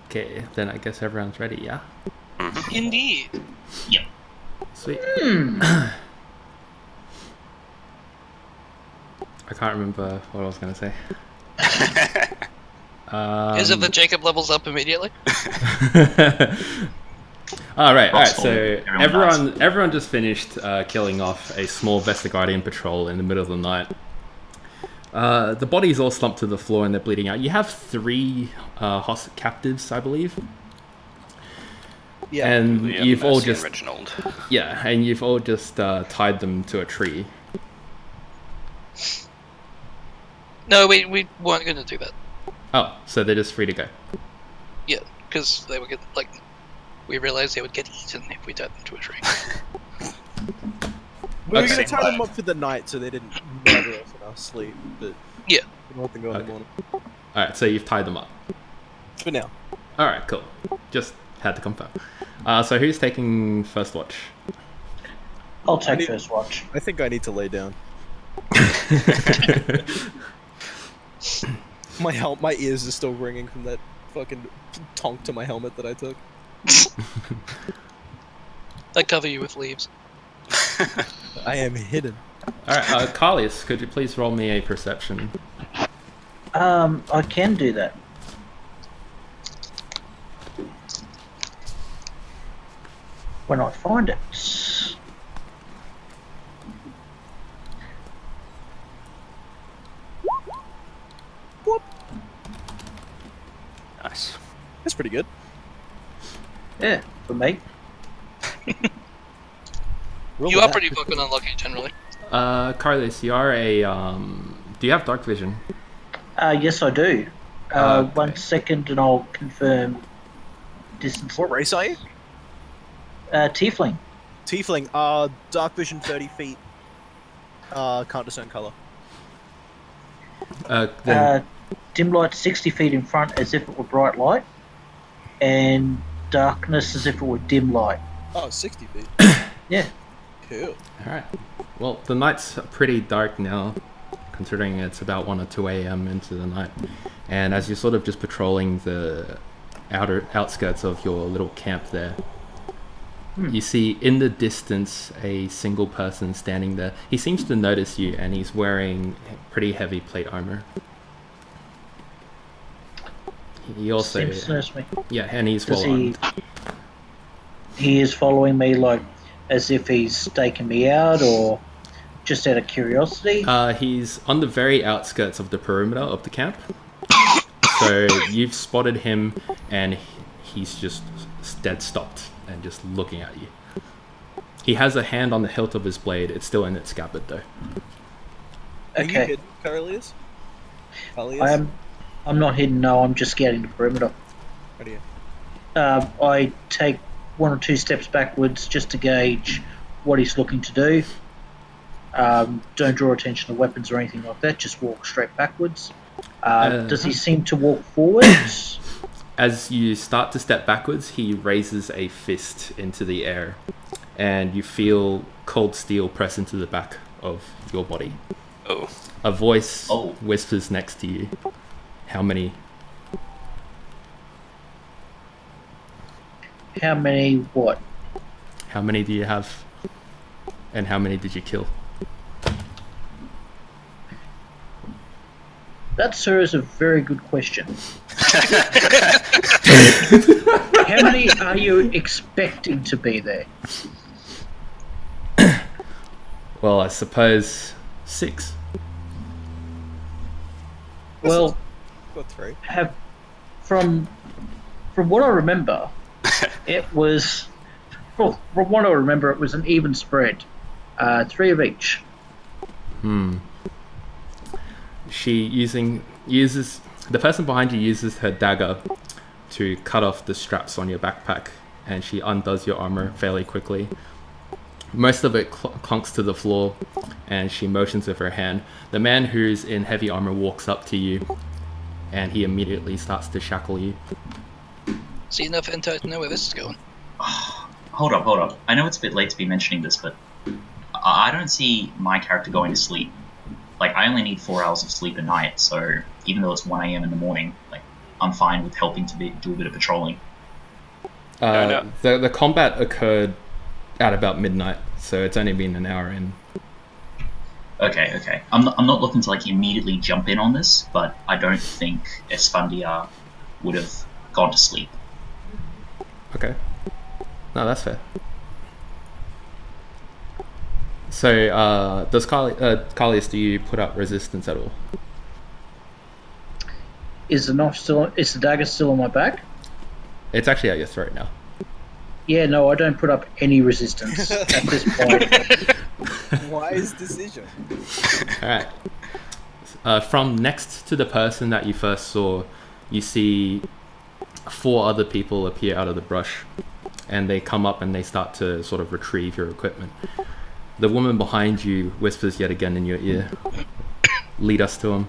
Okay, then I guess everyone's ready, yeah? Indeed. Yep. Sweet. I can't remember what I was going to say. Is it that Jacob levels up immediately? Alright, so everyone just finished killing off a small Vestergaardian patrol in the middle of the night. The bodies all slumped to the floor and they're bleeding out. You have 3 captives, I believe. Yeah, and you've all just Reginald. Yeah, and you've all just tied them to a tree. No, we weren't going to do that. Oh, so they're just free to go. Yeah, because they would get, like, we realized they would get eaten if we tied them to a tree. We were going to tie them up for the night so they didn't murder us in our sleep, but yeah, we don't think in the morning. Alright, so you've tied them up. For now. Alright, cool. Just had to confirm. So who's taking first watch? I'll take first watch. I think I need to lay down. My ears are still ringing from that fucking tonk to my helmet that I took. I cover you with leaves. I am hidden. Alright, Carlius, could you please roll me a perception? I can do that. When I find it. Whoop. Nice. That's pretty good. Yeah, for me. You are pretty fucking unlucky, generally. Carlos, you are a, do you have dark vision? Yes, I do. Okay. 1 second and I'll confirm distance. What race are you? Tiefling. Tiefling. Dark vision 30 feet. Can't discern colour. Dim light 60 feet in front as if it were bright light. And darkness as if it were dim light. Oh, 60 feet. Yeah. Cool. Alright. Well, the night's pretty dark now, considering it's about 1 or 2 a.m. into the night. And as you're sort of just patrolling the outskirts of your little camp there, you see in the distance a single person standing there. He seems to notice you, and he's wearing pretty heavy plate armor. He also Seems to notice me. Yeah, and he's Does well armed. he is following me like as if he's staking me out or just out of curiosity? He's on the very outskirts of the perimeter of the camp. So you've spotted him, and he's just dead stopped and just looking at you. He has a hand on the hilt of his blade. It's still in its scabbard, though. Are you Okay. hidden, Carlius? I'm not hidden, no, I'm just scouting the perimeter. How do you? I take 1 or 2 steps backwards just to gauge what he's looking to do. Don't draw attention to weapons or anything like that, just walk straight backwards. Does he seem to walk forwards? As you start to step backwards, he raises a fist into the air, and you feel cold steel press into the back of your body. Oh. A voice whispers next to you. How many? How many what? How many do you have? And how many did you kill? That, sir, is a very good question. How many are you expecting to be there? Well, I suppose 6. Well, Got 3. from what I remember, it was from what I remember, it was an even spread, 3 of each. She uses the person behind you uses her dagger to cut off the straps on your backpack, and she undoes your armor fairly quickly. Most of it clunks to the floor, and she motions with her hand. The man who's in heavy armor walks up to you, and he immediately starts to shackle you. See enough intel to know where this is going. Hold up. I know it's a bit late to be mentioning this, but I don't see my character going to sleep. Like, I only need 4 hours of sleep a night, so even though it's 1 a.m. in the morning, like, I'm fine with helping to do a bit of patrolling. The combat occurred at about midnight, so it's only been an hour in. Okay. I'm not looking to like immediately jump in on this, but I don't think Esfandiar would have gone to sleep. Okay. No, that's fair. So, does Carlius, do you put up resistance at all? Is the dagger still on my back? It's actually at your throat now. Yeah, no, I don't put up any resistance at this point. Wise decision. Alright. From next to the person that you first saw, you see 4 other people appear out of the brush, and they come up and they start to sort of retrieve your equipment. The woman behind you whispers yet again in your ear, "Lead us to him."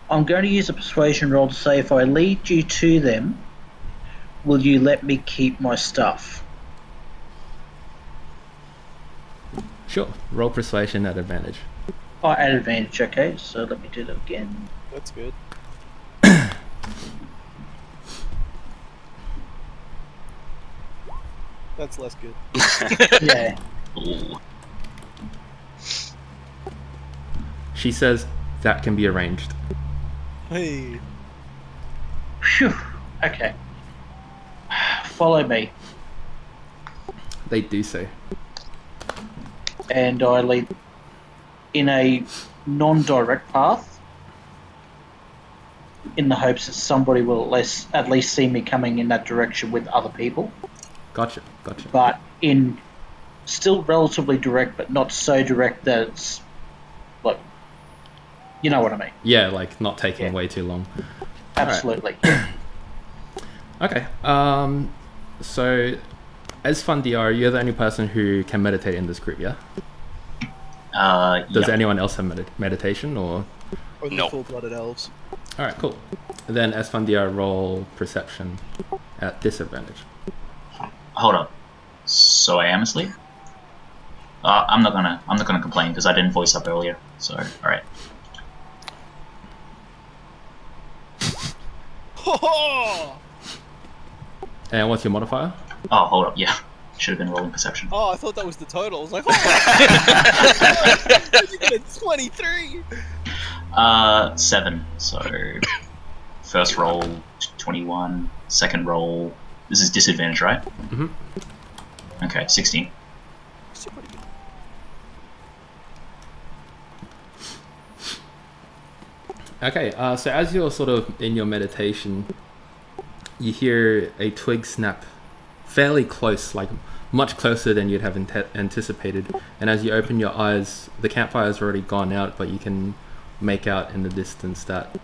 I'm going to use a persuasion roll to say if I lead you to them, will you let me keep my stuff? Sure. Roll persuasion at advantage. Oh, at advantage, okay, so let me do that again. That's good. That's less good. Yeah. Ooh. She says, "That can be arranged." Hey. Phew. Okay. Follow me. They do so. And I lead in a non-direct path in the hopes that somebody will at least see me coming in that direction with other people. Gotcha. But in still relatively direct, but not so direct that it's like, you know what I mean. Yeah, like not taking way too long. Absolutely. Okay. So, as Fundiar, you're the only person who can meditate in this group, yeah? Does anyone else have meditation, or? Or the full-blooded elves. Alright, cool. Then as Fundiar, roll perception at disadvantage. Hold up. So I am asleep? I'm not gonna complain because I didn't voice up earlier. So all right. And what's your modifier? Oh, hold up. Yeah, should have been rolling perception. Oh, I thought that was the total. I was like, you get 23. 7. So first roll 21. Second roll. This is disadvantage, right? Mm-hmm. Okay, 16. Super good. Okay, so as you're sort of in your meditation, you hear a twig snap fairly close, like much closer than you'd have anticipated. And as you open your eyes, the campfire has already gone out, but you can make out in the distance that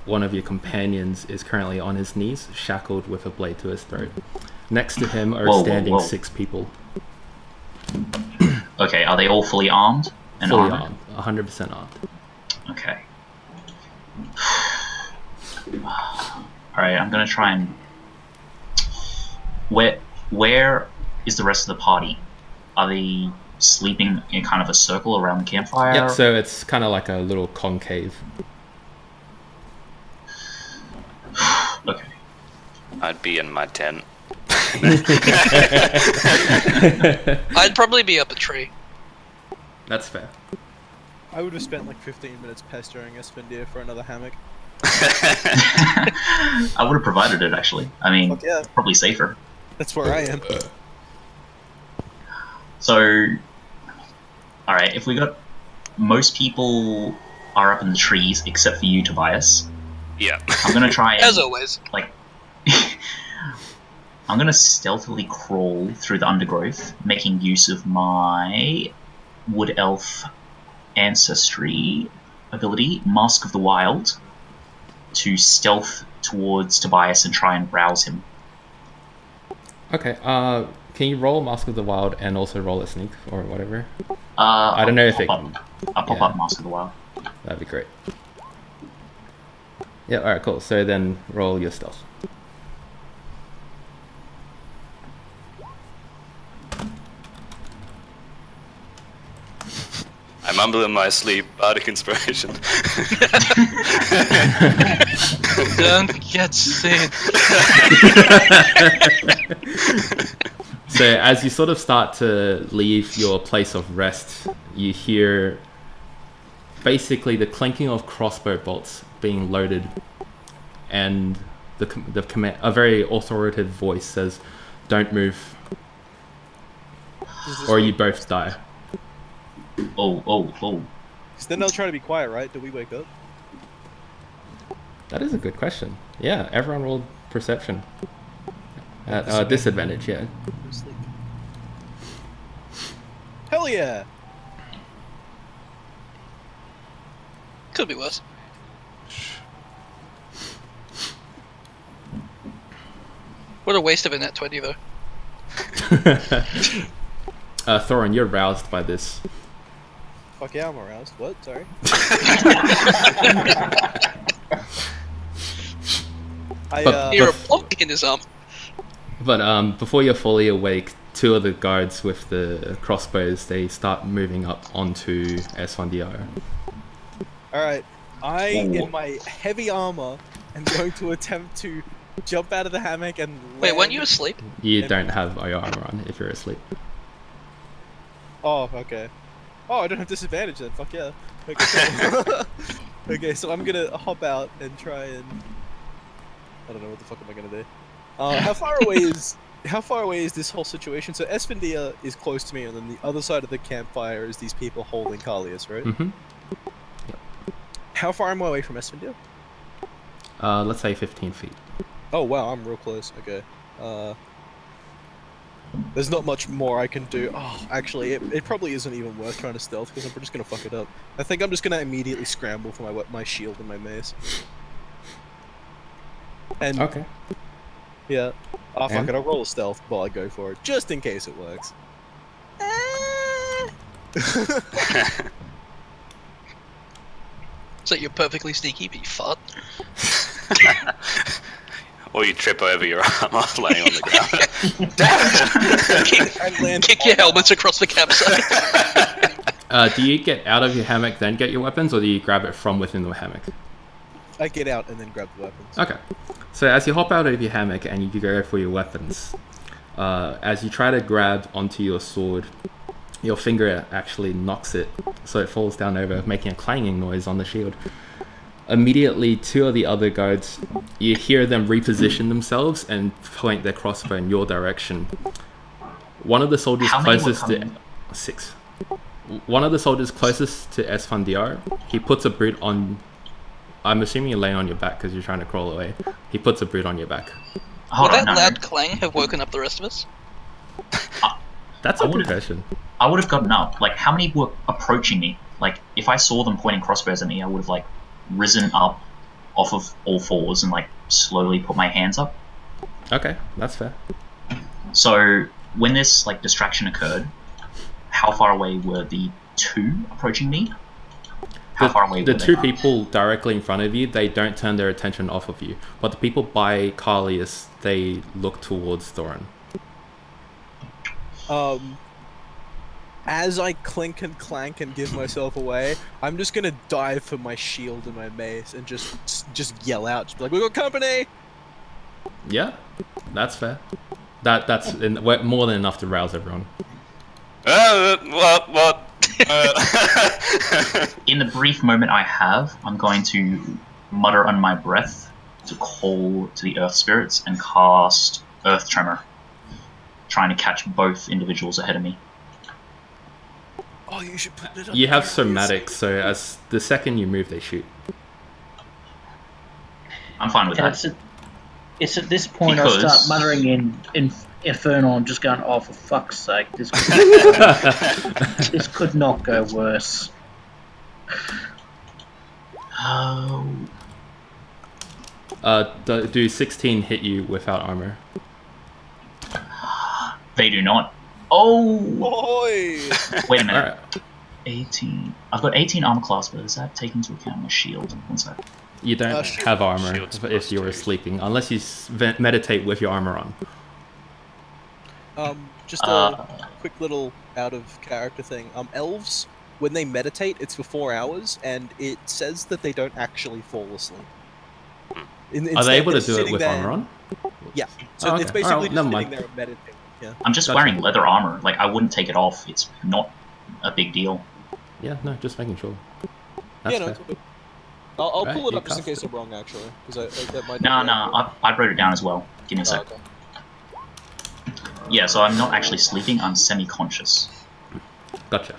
one of your companions is currently on his knees, shackled with a blade to his throat. Next to him are standing 6 people. Okay, are they all fully armed? And Fully armored? armed, 100% armed. Okay. Alright, I'm gonna try and... Where is the rest of the party? Are they sleeping in kind of a circle around the campfire? Yep, so it's kind of like a little concave. Okay. I'd be in my tent. I'd probably be up a tree. That's fair. I would have spent like 15 minutes pestering Esfandiar for another hammock. I would have provided it, actually. I mean, Fuck yeah. probably safer. That's where I am. So, alright, if we got... Most people are up in the trees, except for you, Tobias. Yeah. I'm gonna try and... As always. Like... I'm gonna stealthily crawl through the undergrowth, making use of my Wood Elf ancestry ability, Mask of the Wild, to stealth towards Tobias and try and rouse him. Okay, can you roll Mask of the Wild and also roll a sneak or whatever? I don't know if it... I'll pop up Mask of the Wild. That'd be great. Yeah, alright, cool. So then roll your stealth. mumble in my sleep, bardic inspiration. Don't get sick. So as you sort of start to leave your place of rest, you hear basically the clinking of crossbow bolts being loaded, and the command, a very authoritative voice says, "Don't move, or you both die." Oh. Because then they'll try to be quiet, right? Do we wake up? That is a good question. Yeah, everyone rolled perception. At disadvantage, yeah. Sleep. Hell yeah! Could be worse. What a waste of a net 20 though. Thorin, you're roused by this. Fuck yeah, I'm aroused. What? Sorry. You're a block in his arm. But before you're fully awake, two of the guards with the crossbows, they start moving up onto Esfandiar. Alright, in my heavy armor, am going to attempt to jump out of the hammock and Wait, land. weren't you asleep? You don't have your armor on if you're asleep. Oh, okay. Oh, I don't have disadvantage then, fuck yeah. Okay, so, okay, so I'm gonna hop out and try and... I don't know, what the fuck am I gonna do? How far away is this whole situation? So Esfandia is close to me, and then the other side of the campfire is these people holding Kalias, right? Mm-hmm. How far am I away from Esfandia? Let's say 15 feet. Oh wow, I'm real close. Okay. There's not much more I can do. Oh, actually, it probably isn't even worth trying to stealth because I'm just gonna fuck it up. I think I'm just gonna immediately scramble for my shield and my mace. And Okay. yeah. Oh fuck And? it, I'll roll a stealth while I go for it, just in case it works. So you're perfectly sneaky, but you fart. Or you trip over your armor laying on the ground. Damn it! Kick your helmets across the campsite. Do you get out of your hammock then get your weapons, or do you grab it from within the hammock? I get out and then grab the weapons. Okay. So as you hop out of your hammock and you go for your weapons, as you try to grab onto your sword, your finger actually knocks it, so it falls down over, making a clanging noise on the shield. Immediately, two of the other guards, you hear them reposition themselves and point their crossbow in your direction. One of the soldiers closest to... 6. One of the soldiers closest to Esfandiar, he puts a boot on... I'm assuming you're laying on your back because you're trying to crawl away. He puts a boot on your back. Would that loud clang have woken up the rest of us? That's a good question. I would have gotten up. Like, how many were approaching me? Like, if I saw them pointing crossbows at me, I would have, like, risen up off of all fours and, like, slowly put my hands up. Okay, that's fair. So, when this, like, distraction occurred, how far away were the two approaching me? How far away were the they? two people directly in front of you, they don't turn their attention off of you. But the people by Kalias, they look towards Thorin. As I clink and clank and give myself away, I'm just gonna dive for my shield and my mace and just yell out, just be like, "We got company!" Yeah, that's fair. That's more than enough to rouse everyone. What? In the brief moment I have, I'm going to mutter under my breath to call to the earth spirits and cast Earth Tremor, trying to catch both individuals ahead of me. Oh, you should put it on. You have somatic, so as the second you move, they shoot. I'm fine with that. It's at this point I start muttering in Infernal. I'm just going, oh, for fuck's sake, this could not go worse. Oh. Do 16 hit you without armor? They do not. Oh! Boy! Wait a minute. Alright. 18. I've got 18 armor class, but does that take into account my shield? One sec. You don't have armor if you're +2. sleeping, unless you meditate with your armor on. Just a quick little out of character thing. Elves, when they meditate, it's for 4 hours, and it says that they don't actually fall asleep. Are they able to do it with armor on? Yeah. So it's basically just sitting there and meditating. Yeah. I'm just wearing leather armor. Like, I wouldn't take it off. It's not a big deal. Yeah, no, just making sure. That's Yeah, no, fair. it's okay. I'll Right, pull it you up just in cast case it. I'm wrong, actually. Because that might No, not be I wrote it down as well. Give me a sec. okay. Yeah, so I'm not actually sleeping. I'm semi-conscious. Gotcha.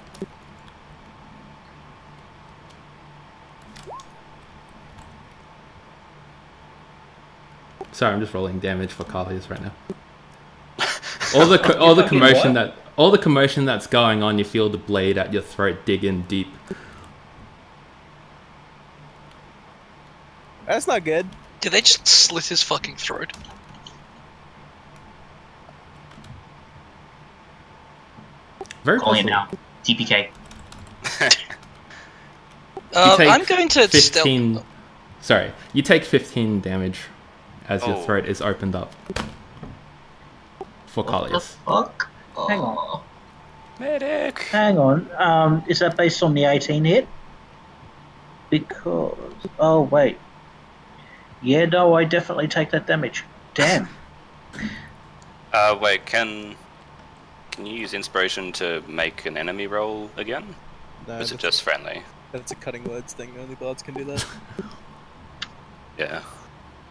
Sorry, I'm just rolling damage for Kalias right now. All the commotion that's going on, you feel the blade at your throat dig in deep. That's not good. Did they just slit his fucking throat? Very Calling it possible. now. TPK. You take I'm going to 15. stealth. Sorry, you take 15 damage as your Oh. throat is opened up for What the Kalias. fuck? Hang on. Oh. Medic! Hang on. Is that based on the 18 hit? Because... Oh, wait. Yeah, no, I definitely take that damage. Damn. Wait, can you use inspiration to make an enemy roll again? No, Or is it just friendly? that's a cutting words thing. Only bards can do that. Yeah.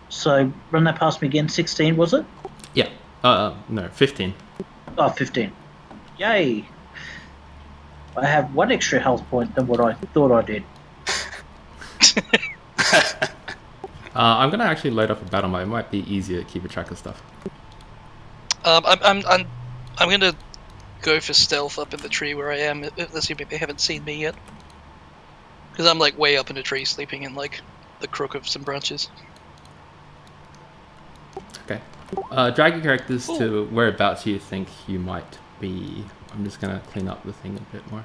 So, run that past me again. 16, was it? Yeah. No, 15. Oh, 15. Yay. I have 1 extra health point than what I thought I did. I'm gonna actually load up a battle mode. It might be easier to keep a track of stuff. I'm gonna go for stealth up in the tree where I am, assuming they haven't seen me yet. Because I'm like way up in a tree, sleeping in like the crook of some branches. Okay. Drag your characters to whereabouts you think you might be. I'm just gonna clean up the thing a bit more.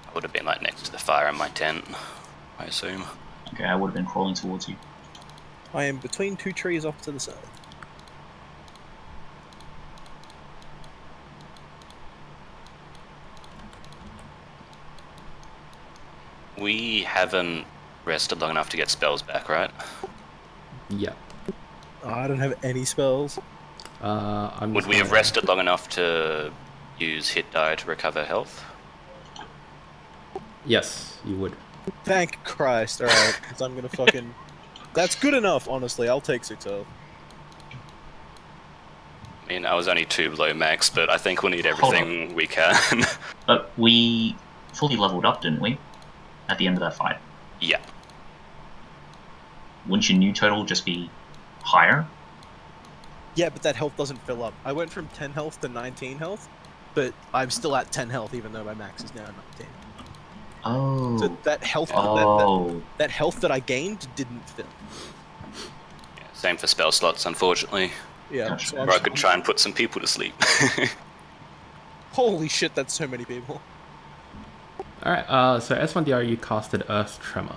I would have been like next to the fire in my tent, I assume. Okay, I would have been crawling towards you. I am between 2 trees off to the side. We haven't rested long enough to get spells back, right? Yeah. Oh, I don't have any spells. I'm Would just we have gonna- rested long enough to use hit die to recover health? Yes, you would. Thank Christ. Alright, because I'm gonna fucking... That's good enough, honestly. I'll take 6 health. I mean, I was only 2 below max, but I think we'll need everything we can. But we fully leveled up, didn't we? At the end of that fight. Yeah. Wouldn't your new total just be higher? Yeah, but that health doesn't fill up. I went from 10 health to 19 health, but I'm still at 10 health even though my max is now 19. Oh. So that health Oh. that health that I gained didn't fill. Yeah, same for spell slots, unfortunately. Yeah. Gotcha. So Or I could try and put some people to sleep. Holy shit, that's so many people. Alright, so S1DR, you casted Earth Tremor.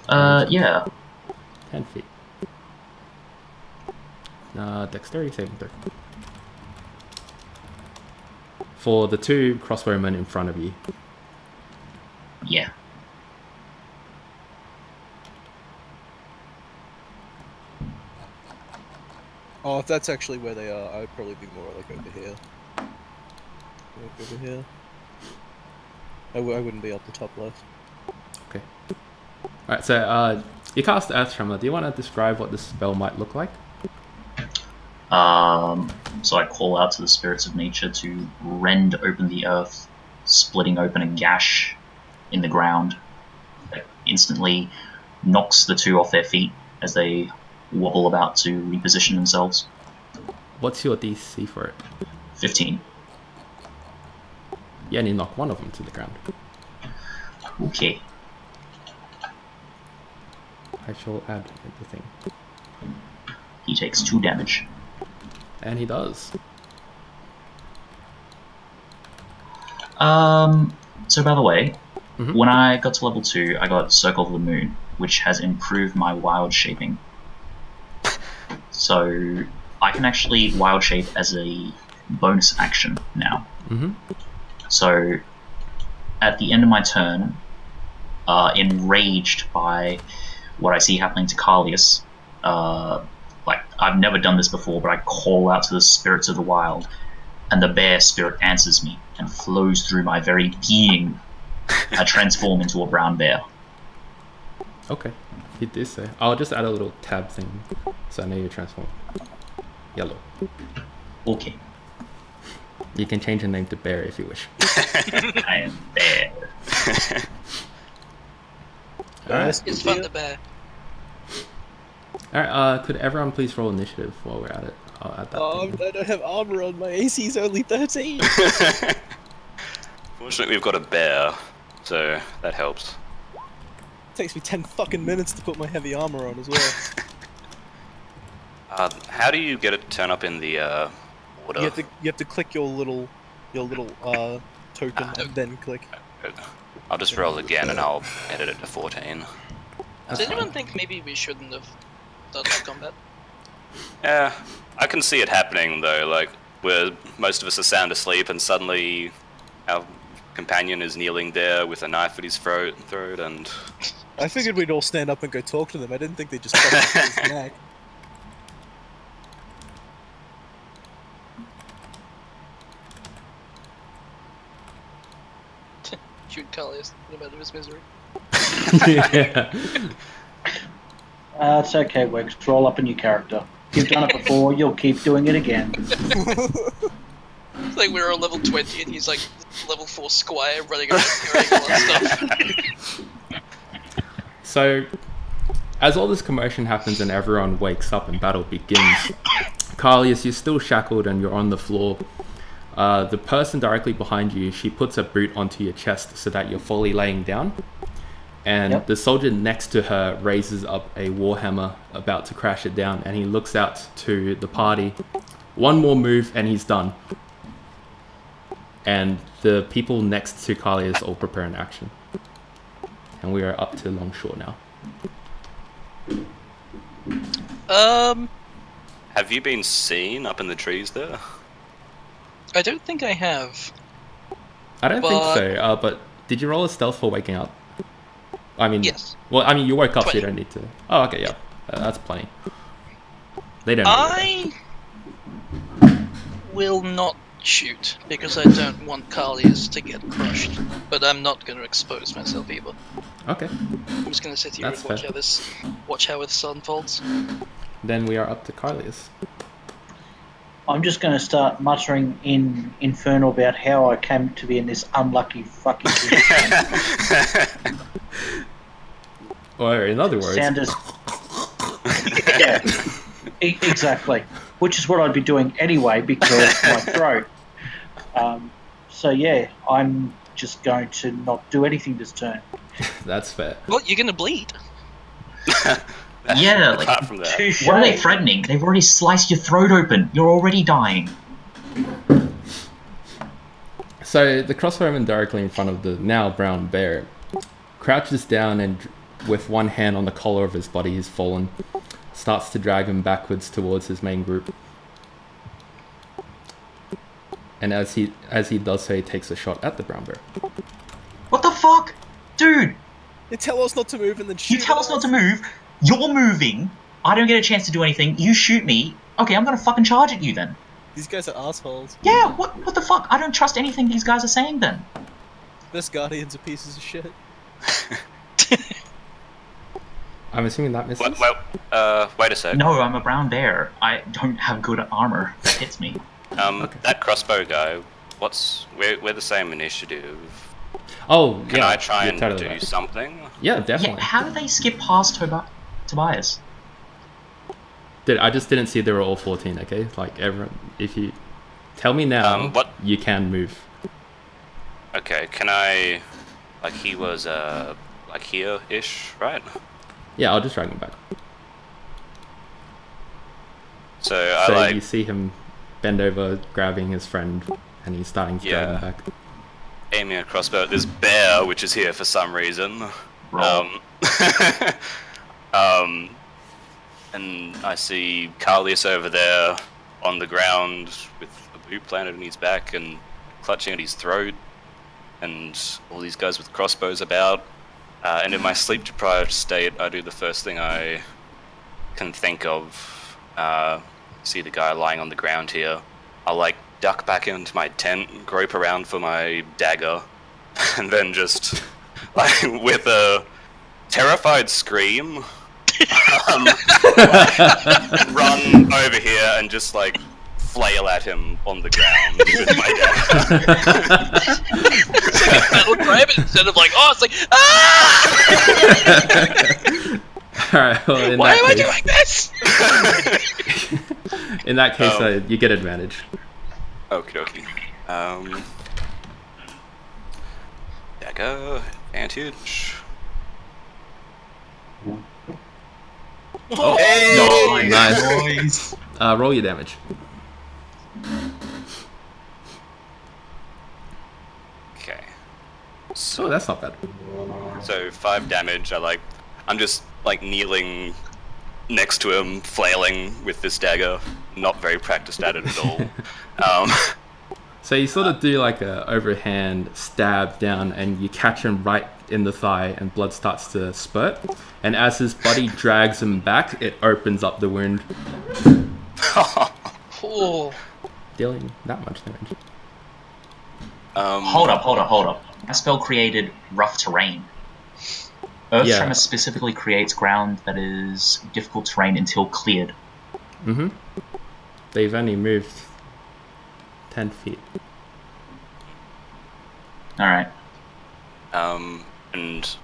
Yeah. 10 feet. Dexterity saving throw. For the 2 crossbowmen in front of you. Yeah. Oh, if that's actually where they are, I'd probably be more like over here. Like over here. I wouldn't be up the top left. Okay. Alright, so you cast Earth Tremor. Do you want to describe what this spell might look like? So I call out to the spirits of nature to rend open the earth, splitting open a gash in the ground that instantly knocks the 2 off their feet as they wobble about to reposition themselves. What's your DC for it? 15. You only knock one of them to the ground. Okay. I shall add the thing. He takes 2 damage. And he does. So by the way, Mhm. when I got to level 2, I got Circle of the Moon, which has improved my wild shaping. So I can actually wild shape as a bonus action now. Mm-hmm. So, at the end of my turn, enraged by what I see happening to Carlius, like I've never done this before, but I call out to the spirits of the wild, and the bear spirit answers me and flows through my very being. I transform into a brown bear. Okay, he did say. I'll just add a little tab thing, so I know you transform. Yellow. Okay. You can change your name to Bear if you wish. I am bear. Alright. It's fun to bear. Alright, could everyone please roll initiative while we're at it? I'll add that. Oh, thing. I don't have armor on. My AC is only 13. Fortunately, we've got a bear, so that helps. It takes me 10 fucking minutes to put my heavy armor on as well. How do you get it to turn up in the order? You have to click your little token and then click. I'll just roll again and I'll edit it to 14. Does anyone think maybe we shouldn't have done that combat? Yeah, I can see it happening though, like where most of us are sound asleep and suddenly our companion is kneeling there with a knife at his throat and... I figured we'd all stand up and go talk to them. I didn't think they'd just cut his neck. Shoot Carlius in the out of his misery. Yeah. It's okay, Wex. Roll up a new character. You've done it before, you'll keep doing it again. It's like we're on level 20 and he's like level 4 squire running around carrying all that stuff. So, as all this commotion happens and everyone wakes up and battle begins, Carlius, you're still shackled and you're on the floor. The person directly behind you, she puts a boot onto your chest so that you're fully laying down. And Yep. the soldier next to her raises up a warhammer about to crash it down, and he looks out to the party. One more move and he's done. And the people next to Carlius all prepare an action. And we are up to Longshore now. Have you been seen up in the trees there? I don't think I have. I don't think so, but did you roll a stealth for waking up? I mean, Yes. Well, I mean, you woke up, so 20. you don't need to. Oh, okay, yeah. That's plenty. They don't know I will not shoot because I don't want Carlius to get crushed, but I'm not going to expose myself either. that. Okay, I'm just going to sit here That's and watch fair. how this unfolds. then we are up to Carlius. I'm just going to start muttering in Infernal about how I came to be in this unlucky fucking position. Or in other words, Sound as... Yeah, exactly. Which is what I'd be doing anyway because of my throat. So yeah, I'm just going to not do anything this turn. that's fair. Well, you're going to bleed. Yeah, like, Apart from that. Touche. what are they threatening? They've already sliced your throat open. You're already dying. So the crossbowman directly in front of the now brown bear crouches down and with one hand on the collar of his body, he's fallen, starts to drag him backwards towards his main group. And as he does so, he takes a shot at the brown bear. What the fuck? Dude, They tell us not to move and then shoot you tell us not to move. You're moving. I don't get a chance to do anything. You shoot me. Okay, I'm gonna fucking charge at you then. These guys are assholes. Yeah, what the fuck? I don't trust anything these guys are saying then. Vestergaardians are pieces of shit. I'm assuming that misses. Wait a sec. No, I'm a brown bear. I don't have good armor that hits me. That crossbow guy, we're the same initiative. Oh, Can yeah. I try you're and totally do right. something? Yeah, Yeah, definitely. how do they skip past Tobias? I just didn't see they were all 14, okay? Like, everyone, if you tell me now, What? you can move. Okay, can I... Like, he was, like here-ish, right? Yeah, I'll just drag him back. So, So I you like see him bend over, grabbing his friend, and he's starting to drag him Yeah. back. aiming a crossbow at this bear, which is here for some reason. Roll. And I see Carlius over there on the ground with a boot planted in his back, and clutching at his throat, and all these guys with crossbows about. And in my sleep-deprived state, I do the first thing I can think of. See the guy lying on the ground here. I'll like duck back into my tent, grope around for my dagger, and then just like with a terrified scream, run over here and just like flail at him on the ground with my dagger. Metal grab it instead of like, oh, it's like, ah! Alright, well, Why am I doing this? in that case, you get advantage. Okie dokie. Dagger, advantage. Oh, Nice. nice. Roll your damage. Okay. Oh, that's not bad. So 5 damage. I'm just like kneeling next to him, flailing with this dagger. Not very practiced at it at all. So you sort of do like a overhand stab down, and you catch him right in the thigh, and blood starts to spurt. And as his buddy drags him back, it opens up the wound, Oh. dealing that much damage. Hold up. That spell created rough terrain. Earth Yeah. Tremor specifically creates ground that is difficult terrain until cleared. Mm-hmm. They've only moved 10 feet. Alright. And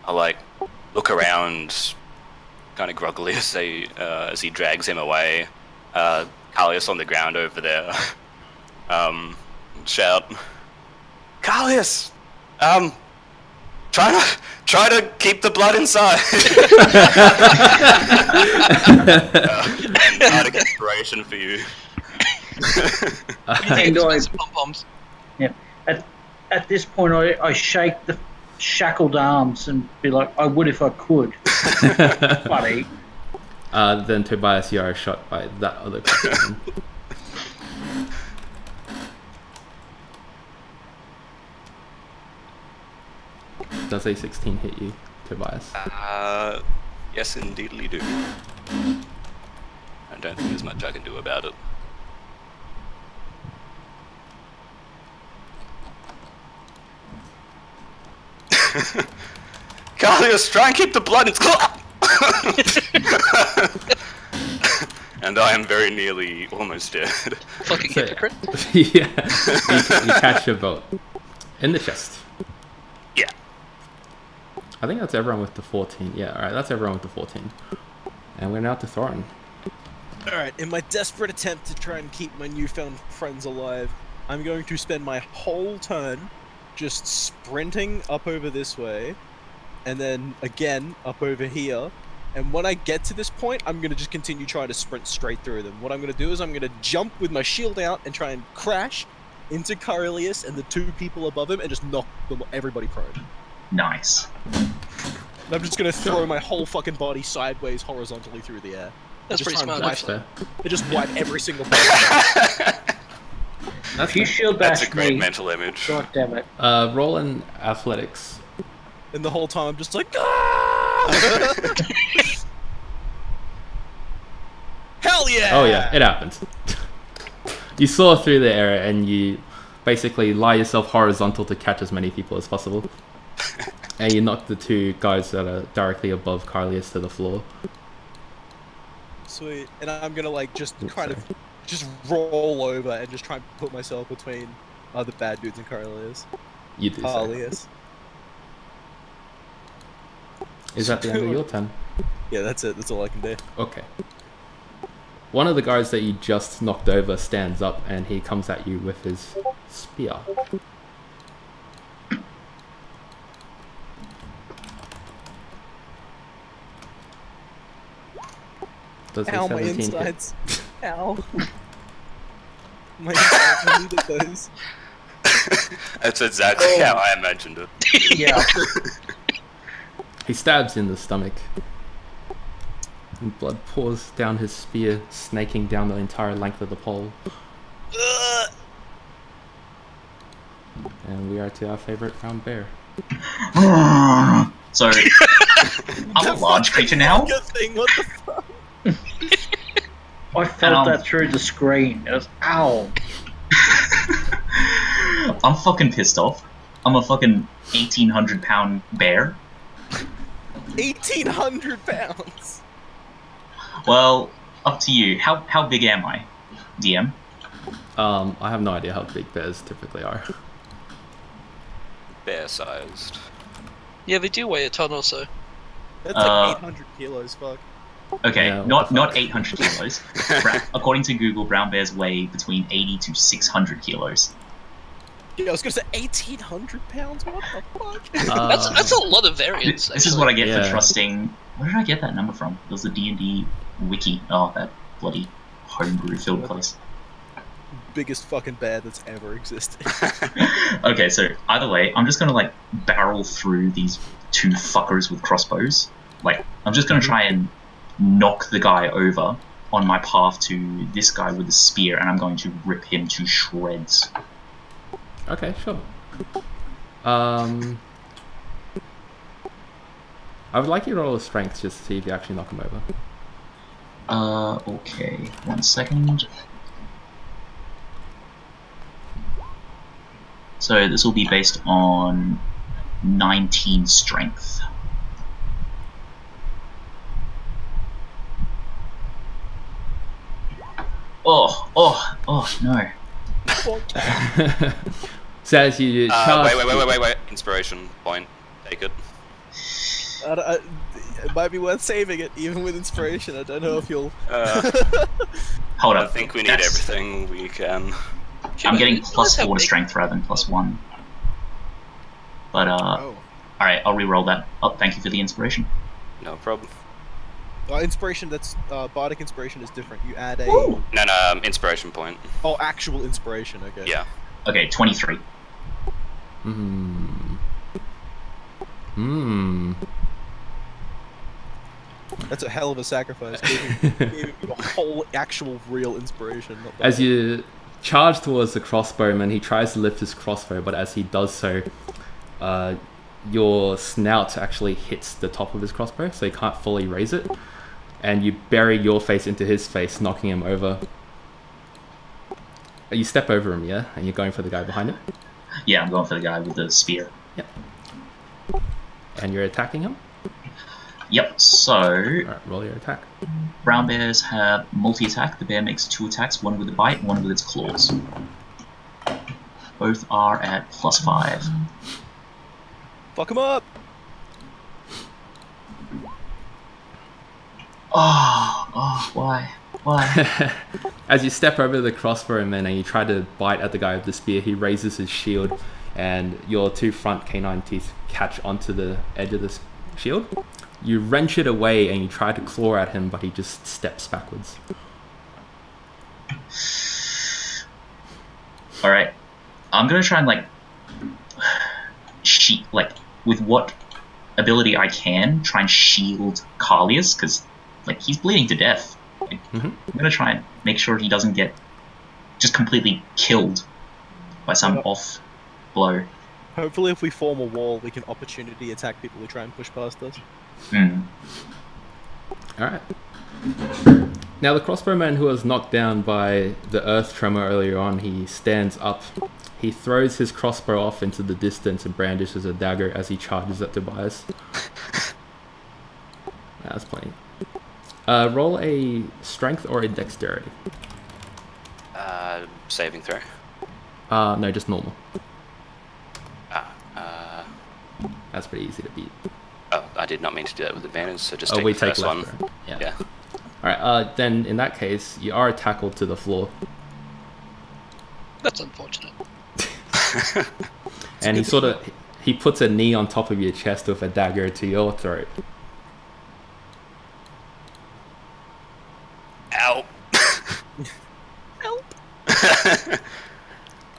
I like look around, kind of groggily as he drags him away. Carlius on the ground over there. Shout, Carlius! Try to keep the blood inside. And try to get inspiration for you. And Pom-poms. yeah, at this point, I shake the shackled arms and be like, I would if I could, buddy. Then Tobias, you are shot by that other person. Does a 16 hit you, Tobias? Yes, indeedly do. I don't think there's much I can do about it. Carlius, try and keep the blood in. And I am very nearly almost dead. Fucking hypocrite. Yeah, you catch your bolt in the chest. Yeah. I think that's everyone with the 14. Yeah, alright, that's everyone with the 14. And we're now to Thorin. Alright, in my desperate attempt to try and keep my newfound friends alive, I'm going to spend my whole turn just sprinting up over this way, and then again up over here. And when I get to this point, I'm going to just continue trying to sprint straight through them. What I'm going to do is I'm going to jump with my shield out and try and crash into Carlius and the 2 people above him and just knock them, everybody prone. Nice. And I'm just going to throw my whole fucking body sideways horizontally through the air. That's Just pretty try and smart, wipe actually. them. And just wipe every single person. If you shield That's bash a great me, mental image. God damn it. Roll in athletics. And the whole time I'm just like, ah! Hell yeah! Oh yeah, it happens. You soar through the air and you basically lie yourself horizontal to catch as many people as possible. And you knock the 2 guys that are directly above Carlius to the floor. Sweet. And I'm gonna like just kind of just roll over and just try and put myself between the bad dudes and Carlius. You do so. Carlius. Is that the end of your turn? Yeah, that's it. That's all I can do. Okay. One of the guys that you just knocked over stands up and he comes at you with his spear. Does a Ow, my 17 hit? insides. Ow. My insides, I needed those. That's exactly how I imagined it. Yeah. He stabs in the stomach. And blood pours down his spear, snaking down the entire length of the pole. And we are to our favorite brown bear. So, I'm a large creature now. Good thing, what the fuck? I felt that through the screen. It was ow. I'm fucking pissed off. I'm a fucking 1,800-pound bear. 1,800 pounds. Well, up to you. How big am I, DM? I have no idea how big bears typically are. Bear-sized. Yeah, they do weigh a ton or so. That's like 800 kilos, fuck. Okay, Yeah, not 800 kilos. According to Google, brown bears weigh between 80 to 600 kilos. Yeah, I was gonna say 1,800 pounds. What the fuck? That's a lot of variance. This is what I get Yeah. for trusting. Where did I get that number from? It was the D&D wiki. Oh, that bloody homebrew filled place. Biggest fucking bear that's ever existed. Okay, so either way, I'm just gonna like barrel through these two fuckers with crossbows. Like, I'm just gonna try and knock the guy over on my path to this guy with a spear, and I'm going to rip him to shreds. Okay, sure. I would like you to roll a strength just to see if you actually knock him over. Okay, 1 second. So this will be based on 19 strength. Oh, no. So as you charge... Wait. Inspiration point. Take it. It might be worth saving it, even with inspiration. I don't know if you'll... Hold I up. think we need everything we can. I'm getting Let's plus have 4 to big- strength rather than plus 1. But, Oh. alright, I'll re-roll that. Oh, thank you for the inspiration. No problem. Inspiration, that's... Bardic inspiration is different. You add a... Ooh. No, inspiration point. Oh, actual inspiration, okay. Yeah. Okay, 23. That's a hell of a sacrifice. Giving you a whole, actual, real inspiration. Not As you charge towards the crossbowman, he tries to lift his crossbow, but as he does so, your snout actually hits the top of his crossbow, so he can't fully raise it, and you bury your face into his face, knocking him over. You step over him, yeah? And you're going for the guy behind him? Yeah, I'm going for the guy with the spear. Yep. And you're attacking him? Yep, so... Alright, roll your attack. Brown bears have multi-attack. The bear makes 2 attacks, one with a bite, one with its claws. Both are at +5. Fuck him up! Oh, why? Why? As you step over the crossbowman and you try to bite at the guy with the spear, he raises his shield, and your 2 front canine teeth catch onto the edge of the shield. You wrench it away and you try to claw at him, but he just steps backwards. Alright. I'm gonna try and, like... with what ability I can, try and shield Carlius, because, like, he's bleeding to death. Like, I'm gonna try and make sure he doesn't get just completely killed by some off blow. Hopefully if we form a wall, we can opportunity attack people who try and push past us. Alright. Now the crossbowman who was knocked down by the earth tremor earlier on, he stands up. He throws his crossbow off into the distance and brandishes a dagger as he charges at Tobias. That's plenty. Roll a strength or a dexterity. Saving throw. No, just normal. That's pretty easy to beat. Oh, I did not mean to do that with advantage, so just Oh, take we the take first left. one. Right? Yeah. Yeah. Alright, then in that case, you are tackled to the floor. That's unfortunate. And he puts a knee on top of your chest with a dagger to your throat. Ow! Help!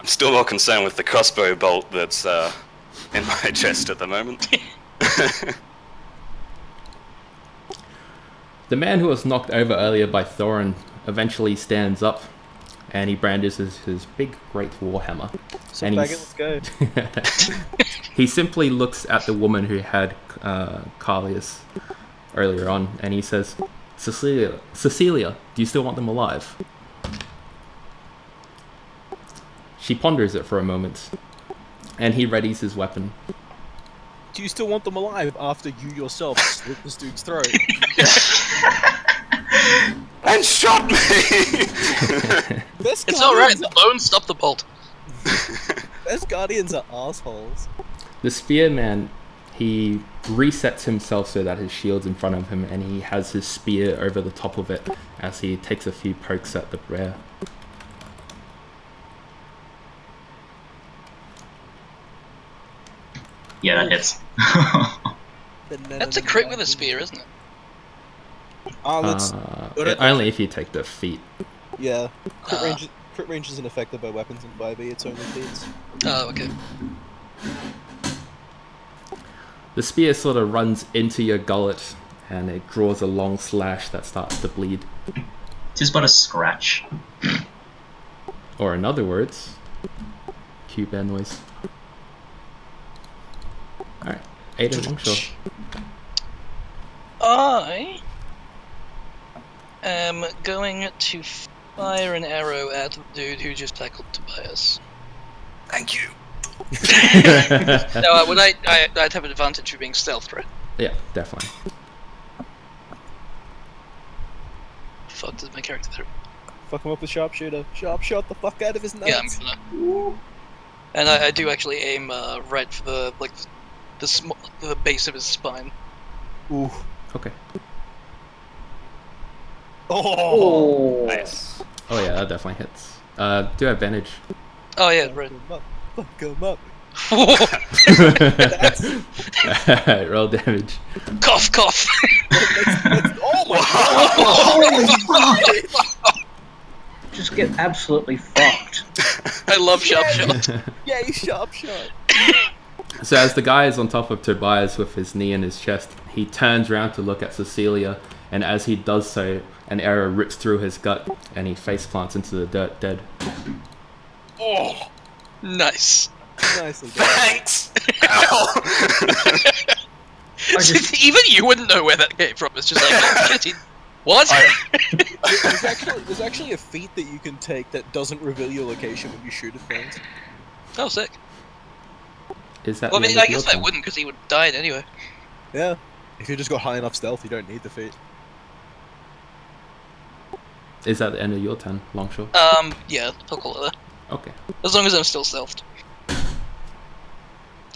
I'm still more concerned with the crossbow bolt that's in my chest at the moment. The man who was knocked over earlier by Thorin eventually stands up, and he brandishes his big, great warhammer. So And faggot, let's go. He simply looks at the woman who had Carlius earlier on, and he says, Cecilia, do you still want them alive? She ponders it for a moment, and he readies his weapon. Do you still want them alive after you yourself slit this dude's throat? And shot me! It's alright, the bone stopped the bolt. Best guardians are assholes. The spearman, he resets himself so that his shield's in front of him, and he has his spear over the top of it as he takes a few pokes at the bear. Yeah, that hits. That's a crit with a spear, isn't it? Let's... Only if you take the feat. Yeah. Crit range isn't affected by weapons in 5e, it's only feats. Oh, okay. The spear sort of runs into your gullet, and it draws a long slash that starts to bleed. Tis but a scratch. Or in other words, cue bear noise. Alright, Aiden Longshore. I am going to fire an arrow at the dude who just tackled Tobias. Thank you. No, I'd have an advantage for being stealthed, right? Yeah, definitely. Fuck, does my character through? Fuck him up with sharpshooter. Sharpshot the fuck out of his nuts. Yeah, I'm gonna. And I do actually aim right for the base of his spine. Ooh. Okay. Oh! Nice. Oh yeah, that definitely hits. Do advantage. Oh yeah, right. Fuck him up. Roll damage. Cough, cough. Oh my god! Just get absolutely fucked. I love sharp shot. Yay, sharp shot. So as the guy is on top of Tobias with his knee in his chest, he turns around to look at Cecilia, and as he does so, an arrow rips through his gut, and he face plants into the dirt dead. Oh, Nice. Nicely done. thanks. Ow. Even you wouldn't know where that came from. It's just like, oh, shit, what? There's actually a feat that you can take that doesn't reveal your location when you shoot at things. Oh, sick. Is that Well, I the mean, end I of your guess I turn? wouldn't, because he would have died anyway. Yeah. If you just got high enough stealth, you don't need the feat. Is that the end of your turn, Longshore? Yeah, I'll call it that. Okay. As long as I'm still stealthed.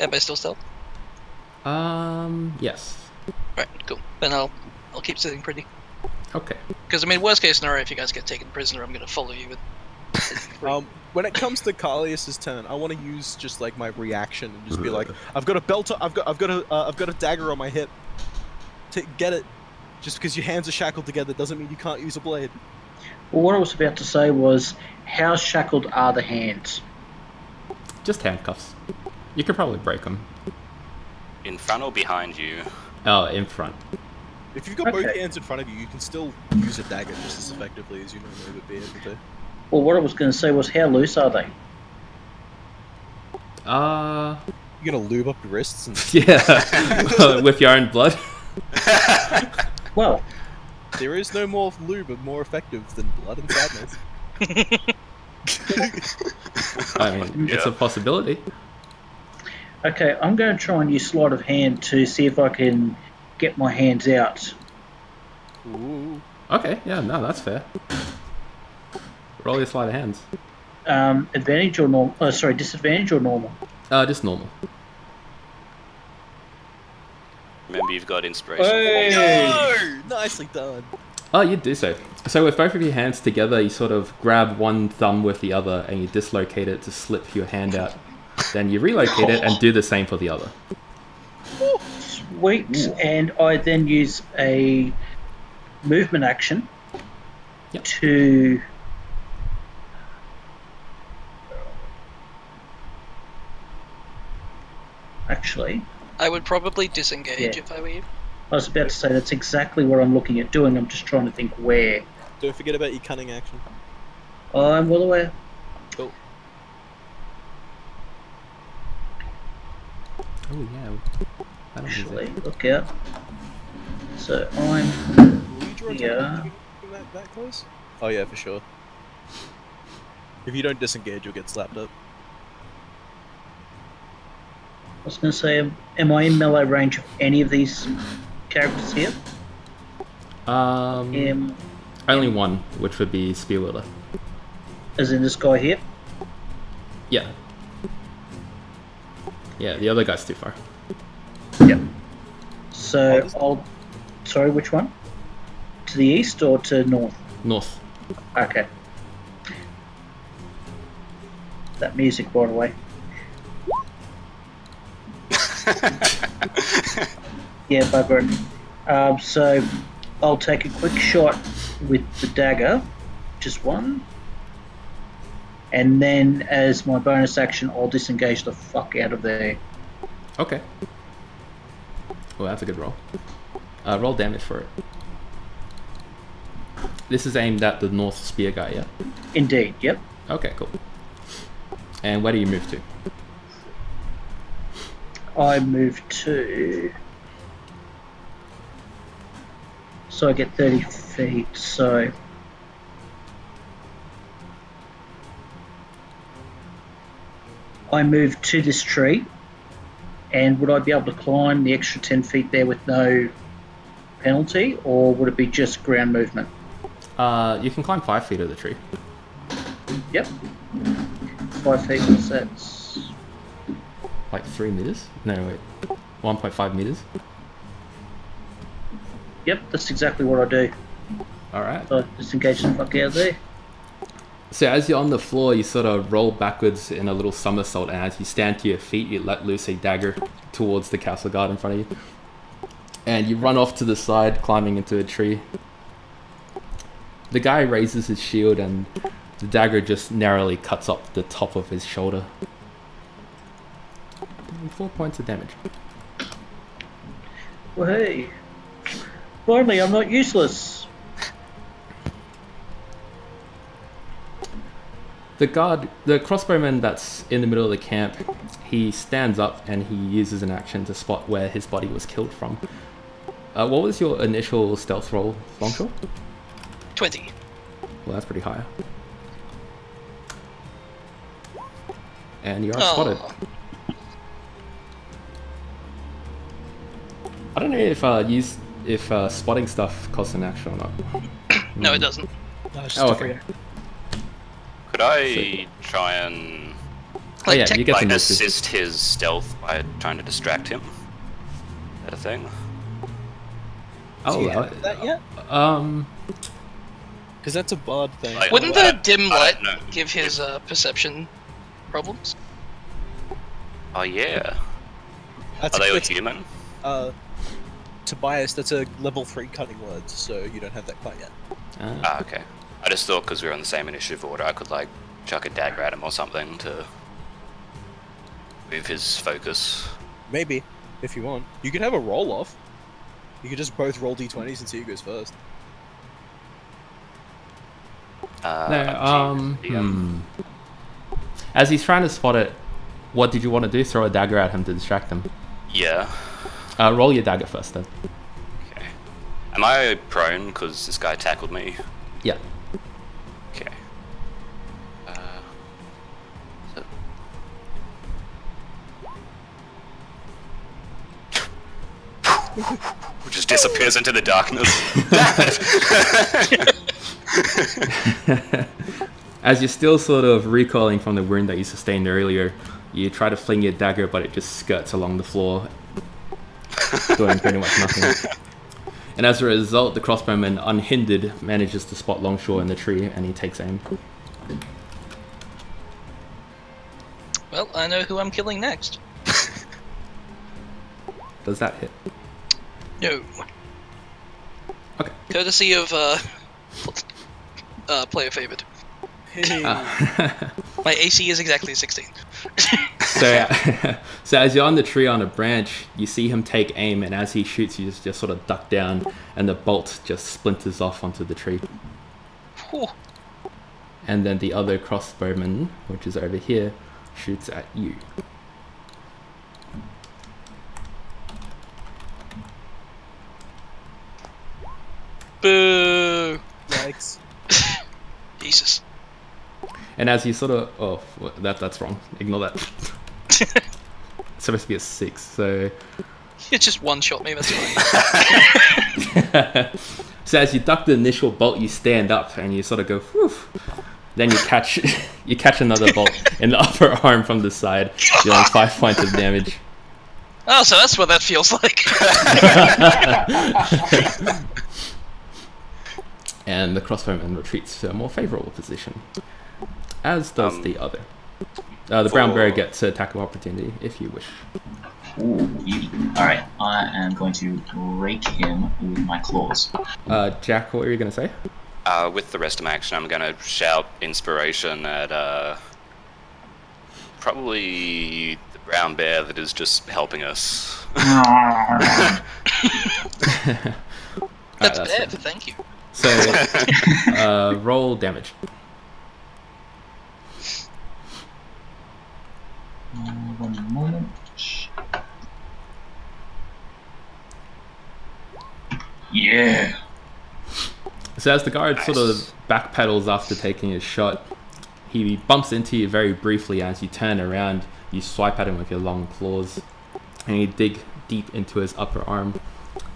Am I still stealthed? Yes. Right, cool. Then I'll keep sitting pretty. Okay. Because, I mean, worst case scenario, if you guys get taken prisoner, I'm going to follow you with... When it comes to Carlius's turn, I want to use just like my reaction and just be like, I've got a belt, I've got a dagger on my hip. Get it. Just because your hands are shackled together doesn't mean you can't use a blade. Well, what I was about to say was, how shackled are the hands? Just handcuffs. You could probably break them. In front or behind you? Oh, in front. If you've got both Okay. hands in front of you, you can still use a dagger just as effectively as you normally would be able to. Well, what I was going to say was, how loose are they? Uh, You're gonna lube up your wrists and yeah. With your own blood. Well, there is no more lube more effective than blood and sadness. I mean, it's a possibility. okay, I'm going to try and use sleight of hand to see if I can get my hands out. Ooh. Okay, yeah, no, that's fair. Roll your sleight of hands. Advantage or normal? Oh, sorry, disadvantage or normal? Just normal. Remember, you've got inspiration. No! Nicely done. Oh, you do so. So with both of your hands together, you sort of grab one thumb with the other and you dislocate it to slip your hand out. Then you relocate it and do the same for the other. Sweet. And I then use a movement action Yep. to... Actually, I would probably disengage Yeah. if I were you. I was about to say that's exactly what I'm looking at doing. I'm just trying to think where. Don't forget about your cunning action. I'm well aware. Cool. Oh yeah. That was Actually, it. look out. So I'm Will you draw Yeah. attention that close? Oh yeah, for sure. If you don't disengage, you'll get slapped up. I was going to say, am I in melee range of any of these characters here? Only one, which would be Spear Wielder. As in this guy here? Yeah. Yeah, the other guy's too far. Yep. So I'll... Sorry, which one? To the east or to north? North. Okay. That music, by the way. Yeah, bugger it. So I'll take a quick shot with the dagger, just one, and then as my bonus action, I'll disengage the fuck out of there. Okay. Well, that's a good roll. Roll damage for it. This is aimed at the North Spear guy, yeah? Indeed, yep. Okay, cool. And where do you move to? I move to... So I get 30 feet, so... I move to this tree, and would I be able to climb the extra 10 feet there with no penalty, or would it be just ground movement? You can climb 5 feet of the tree. Yep. 5 feet, what's that? Like 3 meters? No, wait. 1.5 meters? Yep, that's exactly what I do. Alright. So I disengage the fuck out of there. So as you're on the floor, you sort of roll backwards in a little somersault, and as you stand to your feet, you let loose a dagger towards the castle guard in front of you. And you run off to the side, climbing into a tree. The guy raises his shield, and the dagger just narrowly cuts up the top of his shoulder. 4 points of damage. Well, hey. Finally, I'm not useless. The guard, the crossbowman that's in the middle of the camp, he stands up and he uses an action to spot where his body was killed from. What was your initial stealth roll, Longshore? 20. Well, that's pretty high. And you are spotted. I don't know if spotting stuff costs an action or not. No, it doesn't. No, it's just Oh, a okay. free- Could I try and Oh yeah, tech- you get like some boosters. assist his stealth by trying to distract him? Is that a thing? Oh, Do you have that yet? Because that's a bard thing. Like- Wouldn't I the don't- dim I light don't know. give his perception problems? Oh yeah. That's Are they all that's- human? Tobias, that's a level 3 cutting word, so you don't have that quite yet. Ah, okay. I just thought because we were on the same initiative order, I could like chuck a dagger at him or something to move his focus. Maybe, if you want. You could have a roll off. You could just both roll d20s and see who goes first. As he's trying to spot it, what did you want to do? Throw a dagger at him to distract him. Yeah. Roll your dagger first then. Okay. Am I prone because this guy tackled me? Yeah. Okay. So- Just disappears into the darkness. As you're still sort of recoiling from the wound that you sustained earlier, you try to fling your dagger, but it just skirts along the floor, doing pretty much nothing. And as a result, the crossbowman, unhindered, manages to spot Longshore in the tree, and he takes aim. Well, I know who I'm killing next. Does that hit? No. Okay. Courtesy of player favored. My AC is exactly 16. So as you're on the tree on a branch, you see him take aim, and as he shoots, you just sort of duck down, and the bolt just splinters off onto the tree. Whew. and then the other crossbowman, which is over here, shoots at you. Boo! Yikes. Jesus. And as you sort of... Oh, that's wrong. Ignore that. It's supposed to be a 6, so... You just one-shot me, that's fine. So as you duck the initial bolt, you stand up and you sort of go, whew. Then you catch another bolt in the upper arm from the side, dealing 5 points of damage. Oh, so that's what that feels like. And the crossbowman retreats to a more favourable position, as does the other. The brown bear gets an attack of opportunity if you wish. Ooh, beauty. Alright, I am going to rake him with my claws. Jack, what were you going to say? With the rest of my action, I'm going to shout inspiration at probably the brown bear that is just helping us. That's bad, thank you. So, roll damage. One moment. Yeah. So as the guard sort of backpedals after taking his shot, he bumps into you very briefly. As you turn around, you swipe at him with your long claws, and you dig deep into his upper arm,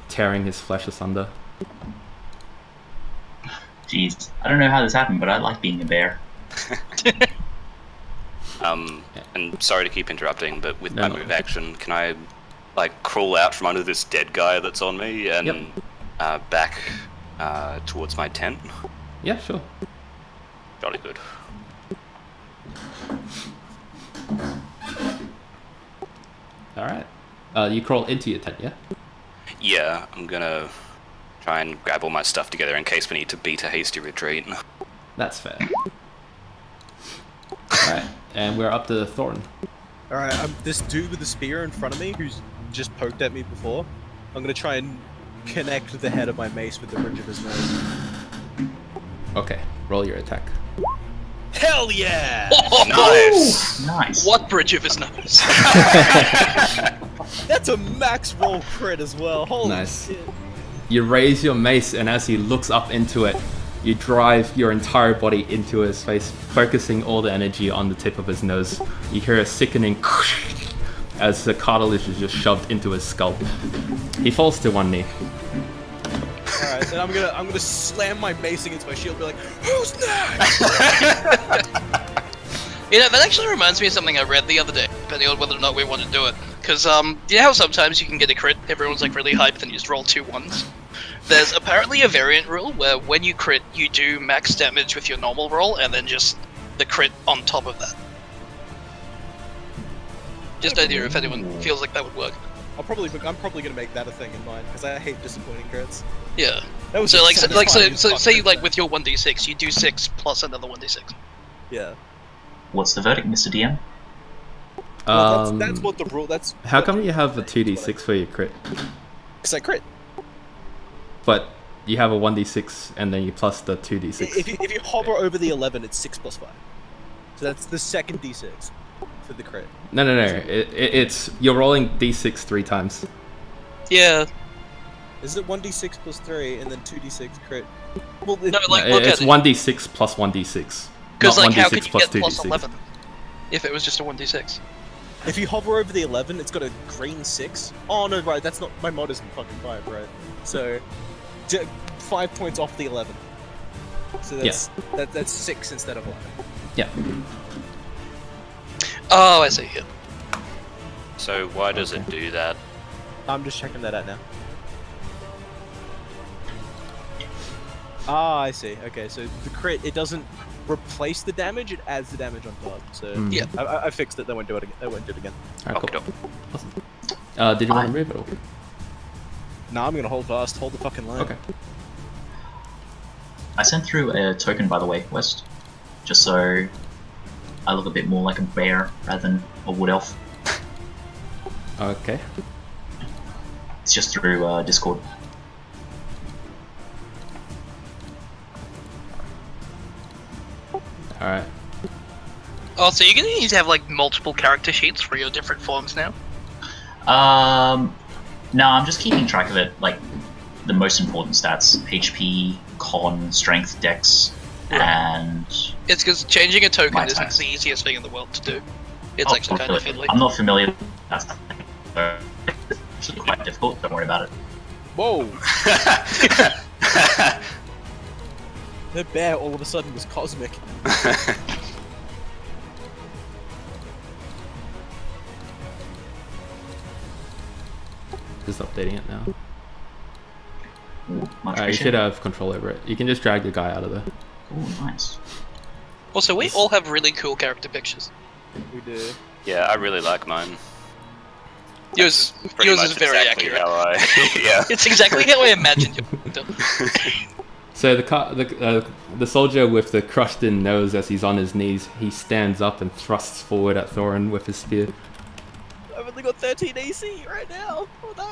tearing his flesh asunder. Jeez, I don't know how this happened, but I like being a bear. And sorry to keep interrupting, but with my move action, can I like crawl out from under this dead guy that's on me and back towards my tent? Yeah, sure. Jolly good. Alright. You crawl into your tent, yeah? Yeah, I'm gonna try and grab all my stuff together in case we need to beat a hasty retreat. That's fair. Alright, and we're up to Thorn. Alright, this dude with the spear in front of me, who's just poked at me before, I'm gonna try and connect the head of my mace with the bridge of his nose. Okay, roll your attack. Hell yeah! Nice! Nice. What bridge of his nose? That's a max roll crit as well. Holy Nice. shit. You raise your mace, and as he looks up into it, you drive your entire body into his face, focusing all the energy on the tip of his nose. You hear a sickening as the cartilage is just shoved into his skull. He falls to one knee. Alright, then I'm gonna slam my mace against my shield and be like, who's next? You know, that actually reminds me of something I read the other day, depending on whether or not we want to do it. Because, you know how sometimes you can get a crit, everyone's like really hyped, and you just roll 2 1s? There's apparently a variant rule where when you crit, you do max damage with your normal roll, and then just the crit on top of that. Just idea if anyone feels like that would work. I'm probably gonna make that a thing in mine, because I hate disappointing crits. Yeah. That was So just like satisfying so as say fuck. like with your 1d6, you do 6 plus another 1d6. Yeah. What's the verdict, Mr. DM? Well, that's what the rule. That's How come you have a 2d6 for your crit? because I crit. But you have a 1d6 and then you plus the 2d6. If you hover over the 11, it's 6 plus 5. So that's the second d6 for the crit. No. It's you're rolling d6 3 times. Yeah. Is it 1d6 plus 3 and then 2d6 crit? Well, No, like look It's at it. 1d6 plus 1d6. Because not like how 1d6 could you plus get plus 2d6. 11 if it was just a 1d6? if you hover over the 11, it's got a green 6. Oh no, right, that's not my mod isn't fucking 5, right? So 5 points off the 11. So that's 6 instead of 11. Yeah. Oh, I see. Yeah. So why does it do that? I'm just checking that out now. Ah, I see. Okay, so the crit, it doesn't replace the damage, it adds the damage on top. So Yeah. I fixed it. They won't do it again. They won't do it again. Alright, cool. Okey-doke. Awesome. Did you want to move at all? Nah, I'm gonna hold fast. Hold the fucking line. Okay. I sent through a token, by the way, West, just so I look a bit more like a bear rather than a wood elf. Okay. It's just through Discord. Alright. Oh, so you're gonna need to have like multiple character sheets for your different forms now? No, I'm just keeping track of it, like, the most important stats. HP, con, strength, dex, and... It's because changing a token My isn't attacks. the easiest thing in the world to do. It's actually kind of fiddly. I'm not familiar. That's actually quite difficult. Don't worry about it. Whoa! The bear all of a sudden was cosmic. Just updating it now. Ooh, much You should have control over it. You can just drag the guy out of there. Ooh, nice. Also, we all have really cool character pictures. We do. Yeah, I really like mine. Yours Pretty is much very exactly accurate. how I, yeah. It's exactly how I imagined you. So the soldier with the crushed in nose, as he's on his knees, he stands up and thrusts forward at Thorin with his spear. I've only got 13 AC right now. Oh no!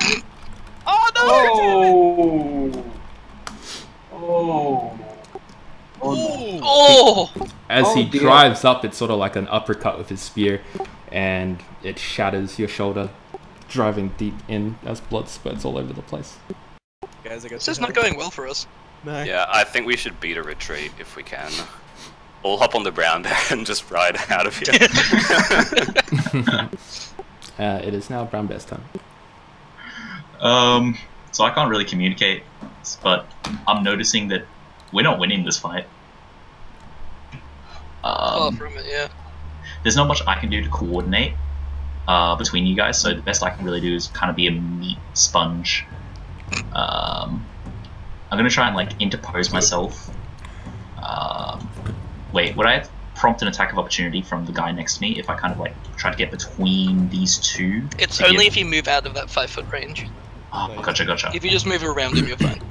Oh no! Oh. Oh! As Oh, he dear. drives up, it's sort of like an uppercut with his spear, and it shatters your shoulder, driving deep in as blood spurts all over the place. Guys, I guess This is not going well for us. No. Yeah, I think we should beat a retreat if we can. We'll hop on the brown bear and just ride out of here. It is now Brown Bear's turn. So I can't really communicate, but I'm noticing that we're not winning this fight. Far from it, yeah. There's not much I can do to coordinate between you guys, so the best I can really do is kind of be a meat sponge. I'm gonna try and like interpose myself. Wait, would I prompt an attack of opportunity from the guy next to me if I kind of like try to get between these two? It's only if you move out of that 5-foot range. Oh, gotcha. If you just move around him, you're fine.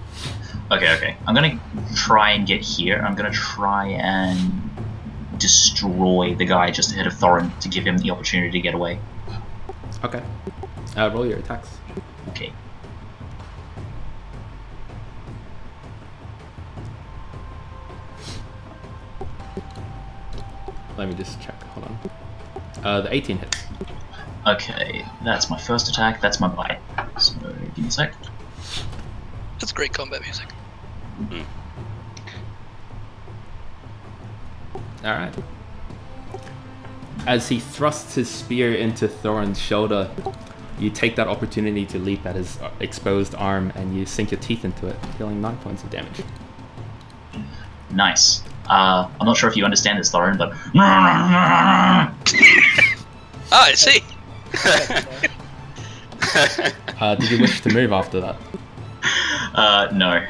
Okay. I'm gonna try and get here. I'm gonna try and destroy the guy just ahead of Thorin to give him the opportunity to get away. Okay. Roll your attacks. Okay. Let me just check. Hold on. The 18 hits. Okay, that's my first attack. That's my bite. So give me a sec. That's great combat music. Alright. As he thrusts his spear into Thorin's shoulder, you take that opportunity to leap at his exposed arm and you sink your teeth into it, dealing 9 points of damage. Nice. I'm not sure if you understand this, Thorin, but Ah, I see. Did you wish to move after that? no,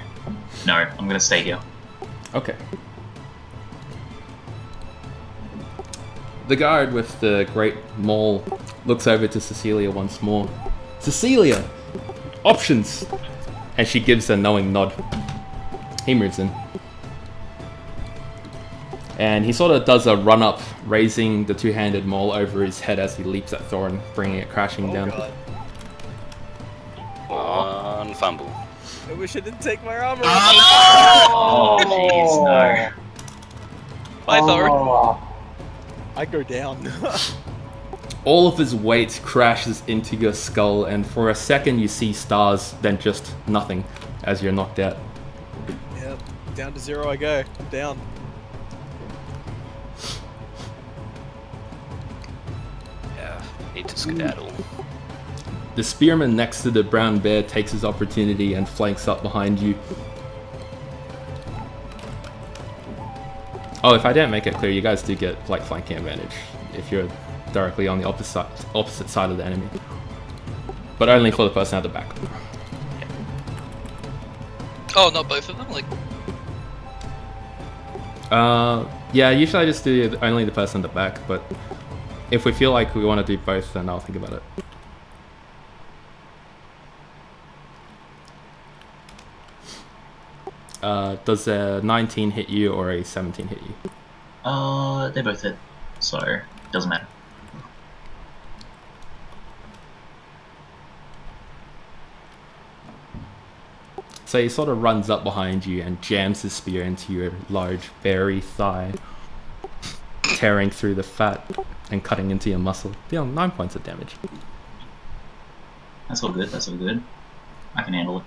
I'm gonna stay here. Okay. The guard with the great maul looks over to Cecilia once more. Cecilia! Options! And she gives a knowing nod. He moves in. And he sort of does a run-up, raising the two-handed maul over his head as he leaps at Thorin, bringing it crashing down. God. One fumble. I wish I didn't take my armor. Oh, jeez, no. Bye, Thorin. I go down. All of his weight crashes into your skull, and for a second you see stars, then just nothing, as you're knocked out. Yep, down to 0 I go. I'm down. Yeah, need to skedaddle. The spearman next to the brown bear takes his opportunity and flanks up behind you. Oh, if I didn't make it clear, you guys do get like flanking advantage if you're directly on the opposite side of the enemy. But only for the person at the back. Oh, not both of them? Like, Yeah, usually I just do only the person at the back, but if we feel like we want to do both, then I'll think about it. Does a 19 hit you or a 17 hit you? They both hit, so it doesn't matter. So he sort of runs up behind you and jams his spear into your large, berry thigh. tearing through the fat and cutting into your muscle. Deal 9 points of damage. That's all good, that's all good. I can handle it.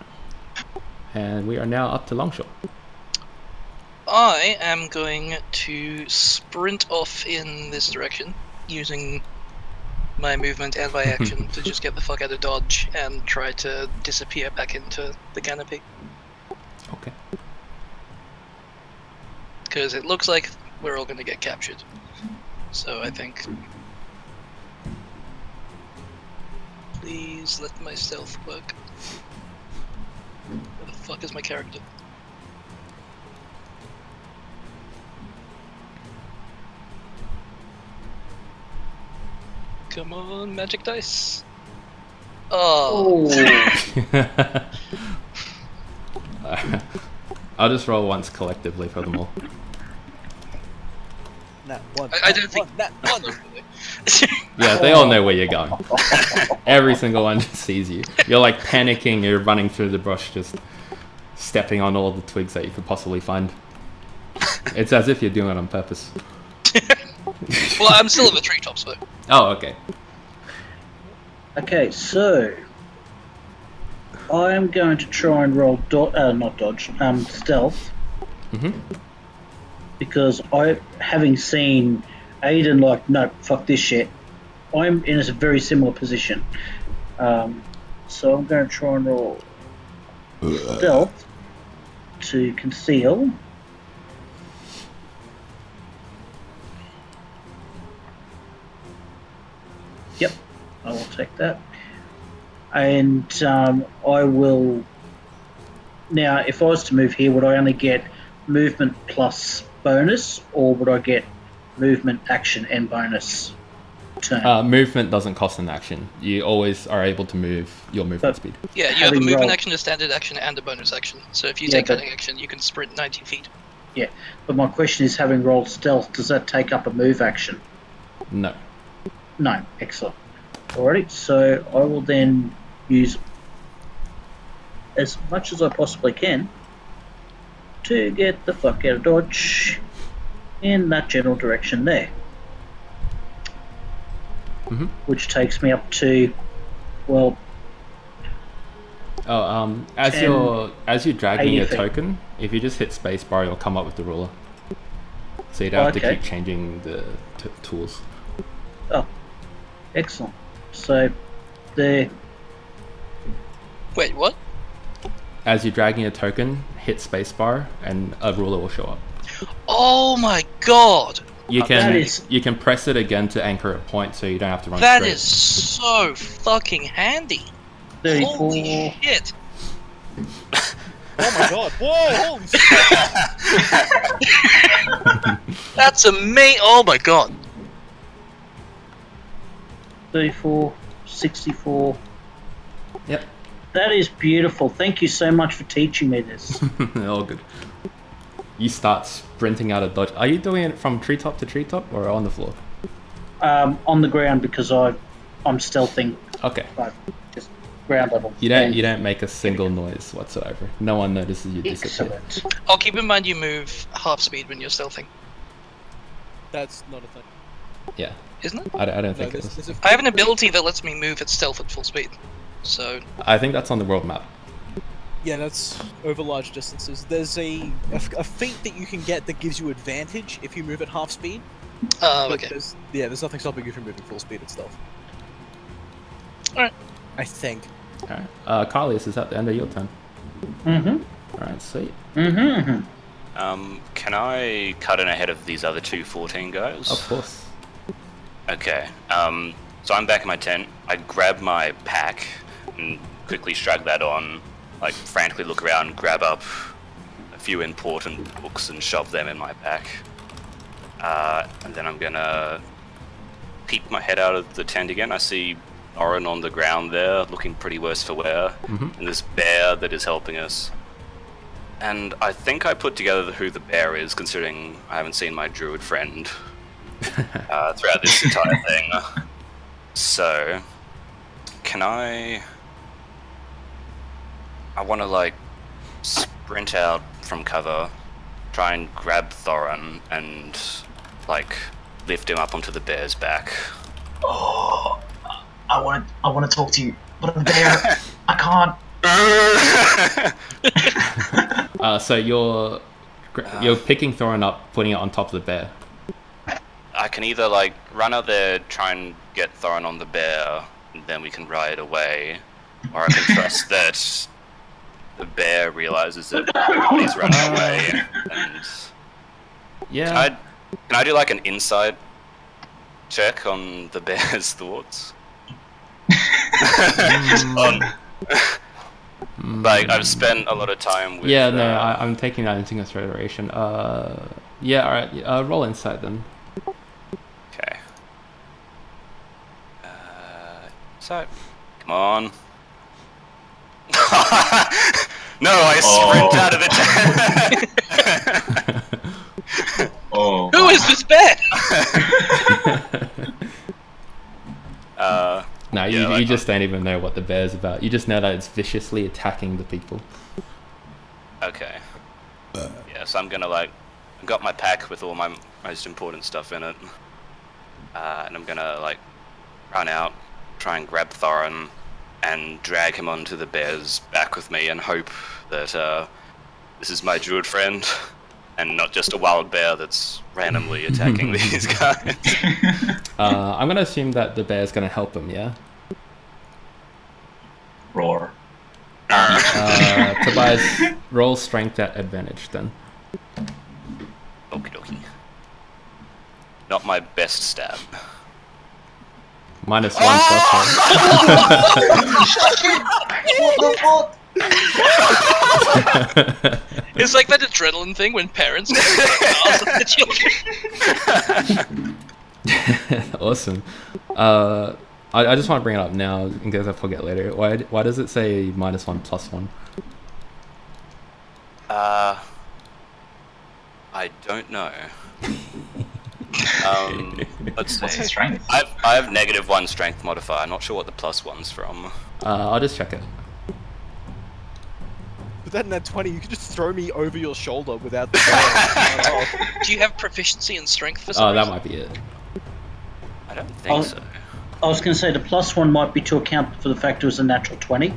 And we are now up to Longshot. I am going to sprint off in this direction, using my movement and my action to just get the fuck out of dodge and try to disappear back into the canopy. Okay. Because it looks like we're all going to get captured. So I think... Please let my stealth work. Where the fuck is my character? Come on, magic dice. Oh. I'll just roll once collectively for them all. I don't think that one. Yeah, they all know where you're going. Every single one just sees you. You're like panicking, you're running through the brush, just stepping on all the twigs that you could possibly find. It's as if you're doing it on purpose. Well, I'm still in the treetops though. Oh, okay. Okay, so I am going to try and roll stealth. Mm-hmm. Because having seen Aiden like, no, fuck this shit, I'm in a very similar position. So I'm going to try and roll stealth to conceal. Yep, I will take that. And I will... Now, if I was to move here, would I only get movement plus bonus, or would I get movement, action, and bonus turn? Movement doesn't cost an action. You always are able to move your movement speed. Yeah, you have a movement action, a standard action, and a bonus action. So if you take cutting action, you can sprint 90 feet. Yeah, but my question is, having rolled stealth, does that take up a move action? No. No, excellent. Alrighty, so I will then use as much as I possibly can to get the fuck out of dodge in that general direction there. Mm-hmm. Which takes me up to, well... Oh, as you're dragging your 80 feet. token, if you just hit spacebar, it'll come up with the ruler. So you don't have to keep changing the tools. Oh, excellent. So, there... Wait, what? As you're dragging your token, hit spacebar, and a ruler will show up. Oh my god! You can press it again to anchor a point, so you don't have to run That straight. is so fucking handy. 34. Holy shit! Oh my god! Whoa! Holy shit! That's amazing! Oh my god! 34, 64. Yep. That is beautiful. Thank you so much for teaching me this. All good. You start sprinting out of dodge. Are you doing it from treetop to treetop or on the floor? On the ground, because I'm stealthing. Okay. Like, just ground level. You don't make a single noise whatsoever. No one notices you disappear. Excellent. I'll keep in mind you move half speed when you're stealthing. That's not a thing. Yeah. Isn't it? I don't No, think it is. I have an ability that lets me move at stealth at full speed. So... I think that's on the world map. Yeah, that's over large distances. There's a feat that you can get that gives you advantage if you move at half speed. Oh, But okay. there's nothing stopping you from moving full speed at stealth. Alright. I think. Alright. Carlius, is that the end of your turn? Mm-hmm. Alright, sweet. Mm-hmm. Can I cut in ahead of these other two 14 guys? Of course. Okay. So I'm back in my tent. I grab my pack and quickly strap that on. Like, frantically look around, grab up a few important books and shove them in my pack. And then I'm gonna peek my head out of the tent again. I see Oren on the ground there, looking pretty worse for wear, and this bear that is helping us. And I think I put together who the bear is, considering I haven't seen my druid friend throughout this entire thing. So, can I want to, like, sprint out from cover, try and grab Thorin, and, like, lift him up onto the bear's back. Oh, I want to talk to you, but I'm there. I can't. So you're picking Thorin up, putting it on top of the bear. I can either like run out there, try and get Thorin on the bear, and then we can ride away, or I can trust that the bear realizes that he's running away. And Yeah. Can I do like an insight check on the bear's thoughts? Like I've spent a lot of time with. Yeah, no, I'm taking that into consideration. Yeah, alright, roll insight then. Okay. So, come on. No, I sprint out of the tent. Oh. Who is this bear? No, you just don't even know what the bear's about. You just know that it's viciously attacking the people. Okay. Yeah, so I'm gonna like, I've got my pack with all my most important stuff in it, and I'm gonna like run out, try and grab Thorin, and drag him onto the bear's back with me, and hope that this is my druid friend, and not just a wild bear that's randomly attacking these guys. I'm gonna assume that the bear's gonna help him, yeah? Roar. Tobias, roll strength at advantage then. Okie dokie. Not my best stab. -1 plus 1. It's like that adrenaline thing when parents get the children. Awesome. I just want to bring it up now in case I forget later. Why does it say -1 plus 1? I don't know. Let's What's see. his strength? I have -1 strength modifier. I'm not sure what the +1's from. I'll just check it. With that nat 20, you could just throw me over your shoulder without the Do you have proficiency in strength for some Oh, that reason? might be it. I don't think so. I was going to say the +1 might be to account for the fact it was a natural 20.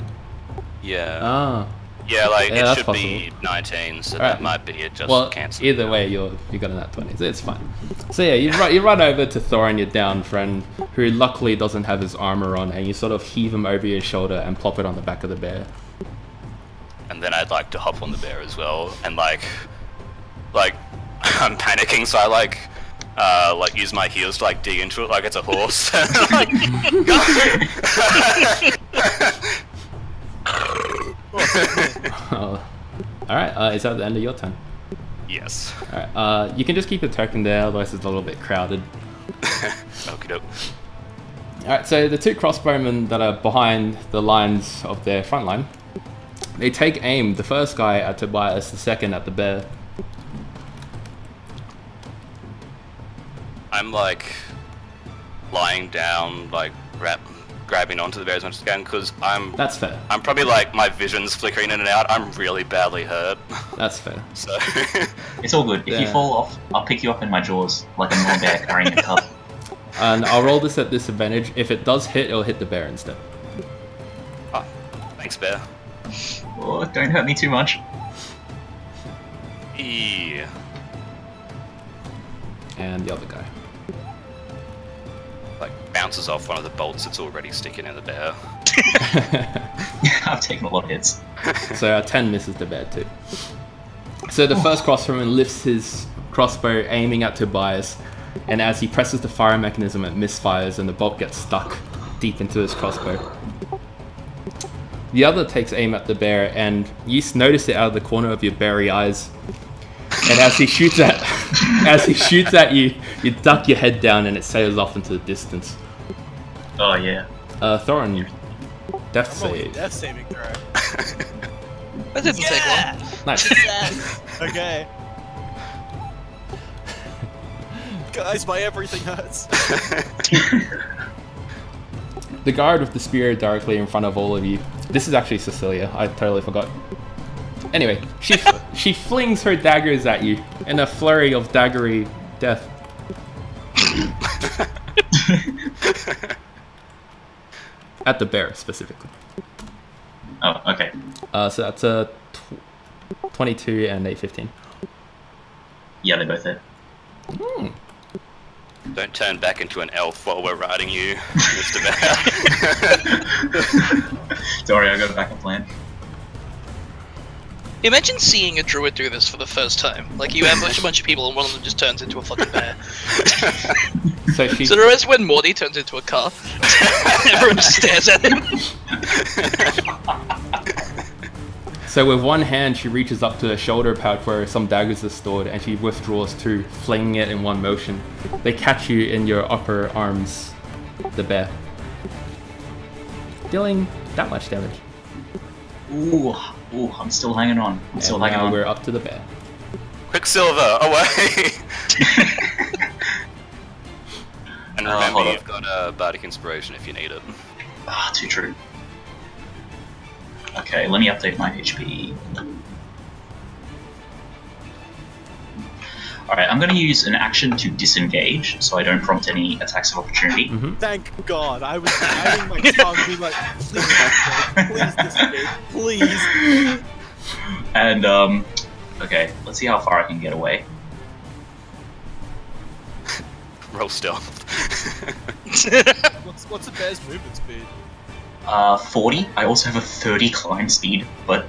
Yeah. Ah. Yeah, like Yeah, it that's should be 19, so Alright. that might be it. Just Well, cancel. either way, you got a nat 20, so it's fine. So yeah, you run over to Thorin, your down friend, who luckily doesn't have his armor on, and you sort of heave him over your shoulder and plop it on the back of the bear. And then I'd like to hop on the bear as well, and like I'm panicking, so I like use my heels to like dig into it like it's a horse. Like, Oh. Alright, is that the end of your turn? yes. Alright, you can just keep the token there, otherwise it's a little bit crowded. Okie doke. Alright, so the 2 crossbowmen that are behind the lines of their front line, they take aim, the first guy at Tobias, the second at the bear. I'm like lying down, like grabbing onto the bear as much as I can, because That's fair. I'm probably like my vision's flickering in and out. I'm really badly hurt. That's fair. So It's all good. If you Yeah. fall off, I'll pick you up in my jaws like a normal bear carrying a cub. And I'll roll this at disadvantage. If it does hit, it'll hit the bear instead. oh, thanks, bear. Oh, don't hurt me too much. Yeah. And the other guy. Like bounces off one of the bolts that's already sticking in the bear. I've taken a lot of hits. So 10 misses the bear too. So the first crossbowman lifts his crossbow aiming at Tobias, and as he presses the fire mechanism it misfires and the bolt gets stuck deep into his crossbow. The other takes aim at the bear and you notice it out of the corner of your berry eyes. And as he shoots at you, you duck your head down and it sails off into the distance. Oh yeah. Thorin, death I'm rolling a save. death saving throw. That didn't take long. Nice. Okay. Guys, my everything hurts. The guard with the spear directly in front of all of you. This is actually Cecilia. I totally forgot. Anyway, she flings her daggers at you in a flurry of daggery death. At the bear, specifically. Oh, okay. So that's a 22 and a 15. Yeah, they both hit. Hmm. Don't turn back into an elf while we're riding you, Mr. Bear. Don't worry, I got a backup plan. Imagine seeing a druid do this for the first time. Like, you ambush a bunch of people and one of them just turns into a fucking bear. So she. So the rest when Morty turns into a car. Everyone just stares at him. So with one hand, she reaches up to the shoulder pouch where some daggers are stored, and she withdraws two, flinging it in one motion. They catch you in your upper arms, the bear, dealing that much damage. Ooh, I'm still hanging on. I'm still hanging now on. we're up to the bear. Quicksilver, away! And remember, hold you've got a bardic inspiration if you need it. Ah, too true. Okay, let me update my HP. Alright, I'm going to use an action to disengage, so I don't prompt any attacks of opportunity. Thank God, I was biting my tongue, being like, please disengage, please. And, okay, let's see how far I can get away. Roll stealth. What's a bear's movement speed? 40. I also have a 30 climb speed, but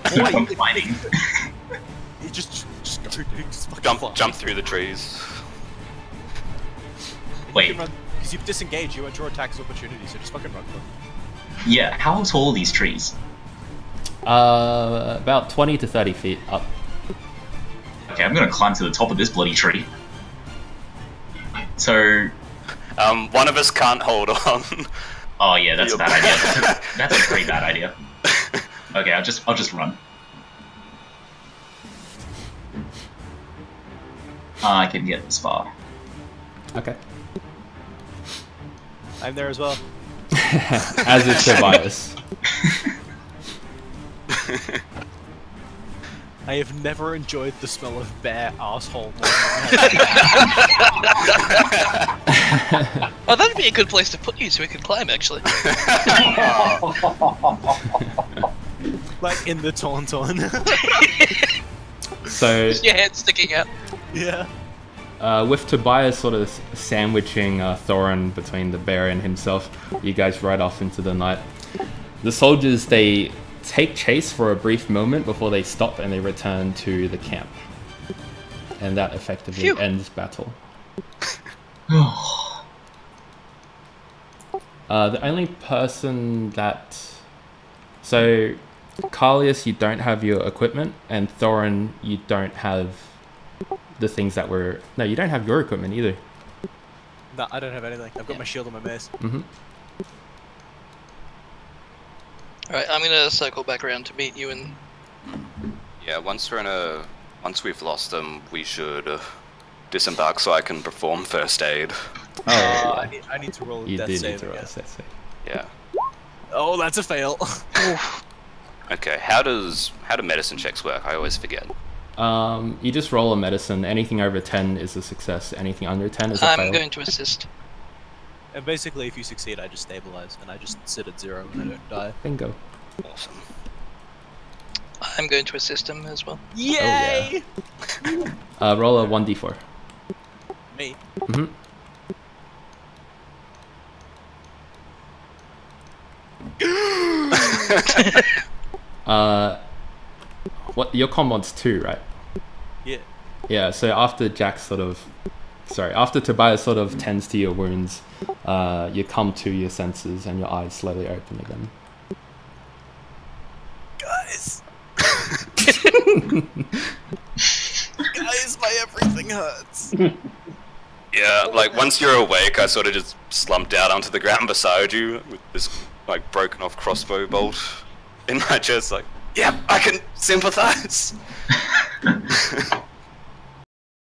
I'm climbing. You just go, dude. Just fucking fly. Jump through the trees. Wait, Because you've disengaged, you won't draw attacks of opportunity, so just fucking run for them. yeah, how tall are these trees? About 20 to 30 feet up. Okay, I'm gonna climb to the top of this bloody tree. So, One of us can't hold on. oh yeah, that's a bad idea. That's a pretty bad idea. Okay, I'll just run. I can get this far. Okay. I'm there as well. As is Tobias. I have never enjoyed the smell of bear asshole more Oh, that'd be a good place to put you so we could climb, actually. like in the tauntaun. So Just your head sticking out. Yeah. with Tobias sort of sandwiching Thorin between the bear and himself, you guys ride off into the night. The soldiers, they take chase for a brief moment before they stop and they return to the camp. And that effectively Phew. ends battle. The only person that... So, Carlius, you don't have your equipment, and Thorin, you don't have the things that were... No, you don't have your equipment either. No, I don't have anything. I've got my shield and my mace. Mm-hmm. Alright, I'm gonna circle back around to meet you and... Yeah, once we've lost them, we should disembark so I can perform first aid. Oh, I need to roll a you death do need save to roll a again. death save. Yeah. Oh, that's a fail. Okay, how do medicine checks work? I always forget. You just roll a medicine. Anything over 10 is a success. Anything under 10 is a fail. I'm going to assist. And basically, if you succeed, I just stabilize, and I just sit at 0 and I don't die. Bingo. Awesome. I'm going to assist him as well. Yay! Roll a 1d4. Me. Mm-hmm. What your combat's 2, right? Yeah. Yeah. So after after Tobias sort of tends to your wounds, you come to your senses and your eyes slowly open again. Guys! Guys, my everything hurts. Yeah, like once you're awake, I sort of just slumped out onto the ground beside you with this like broken off crossbow bolt in my chest. Like, yep, I can sympathize.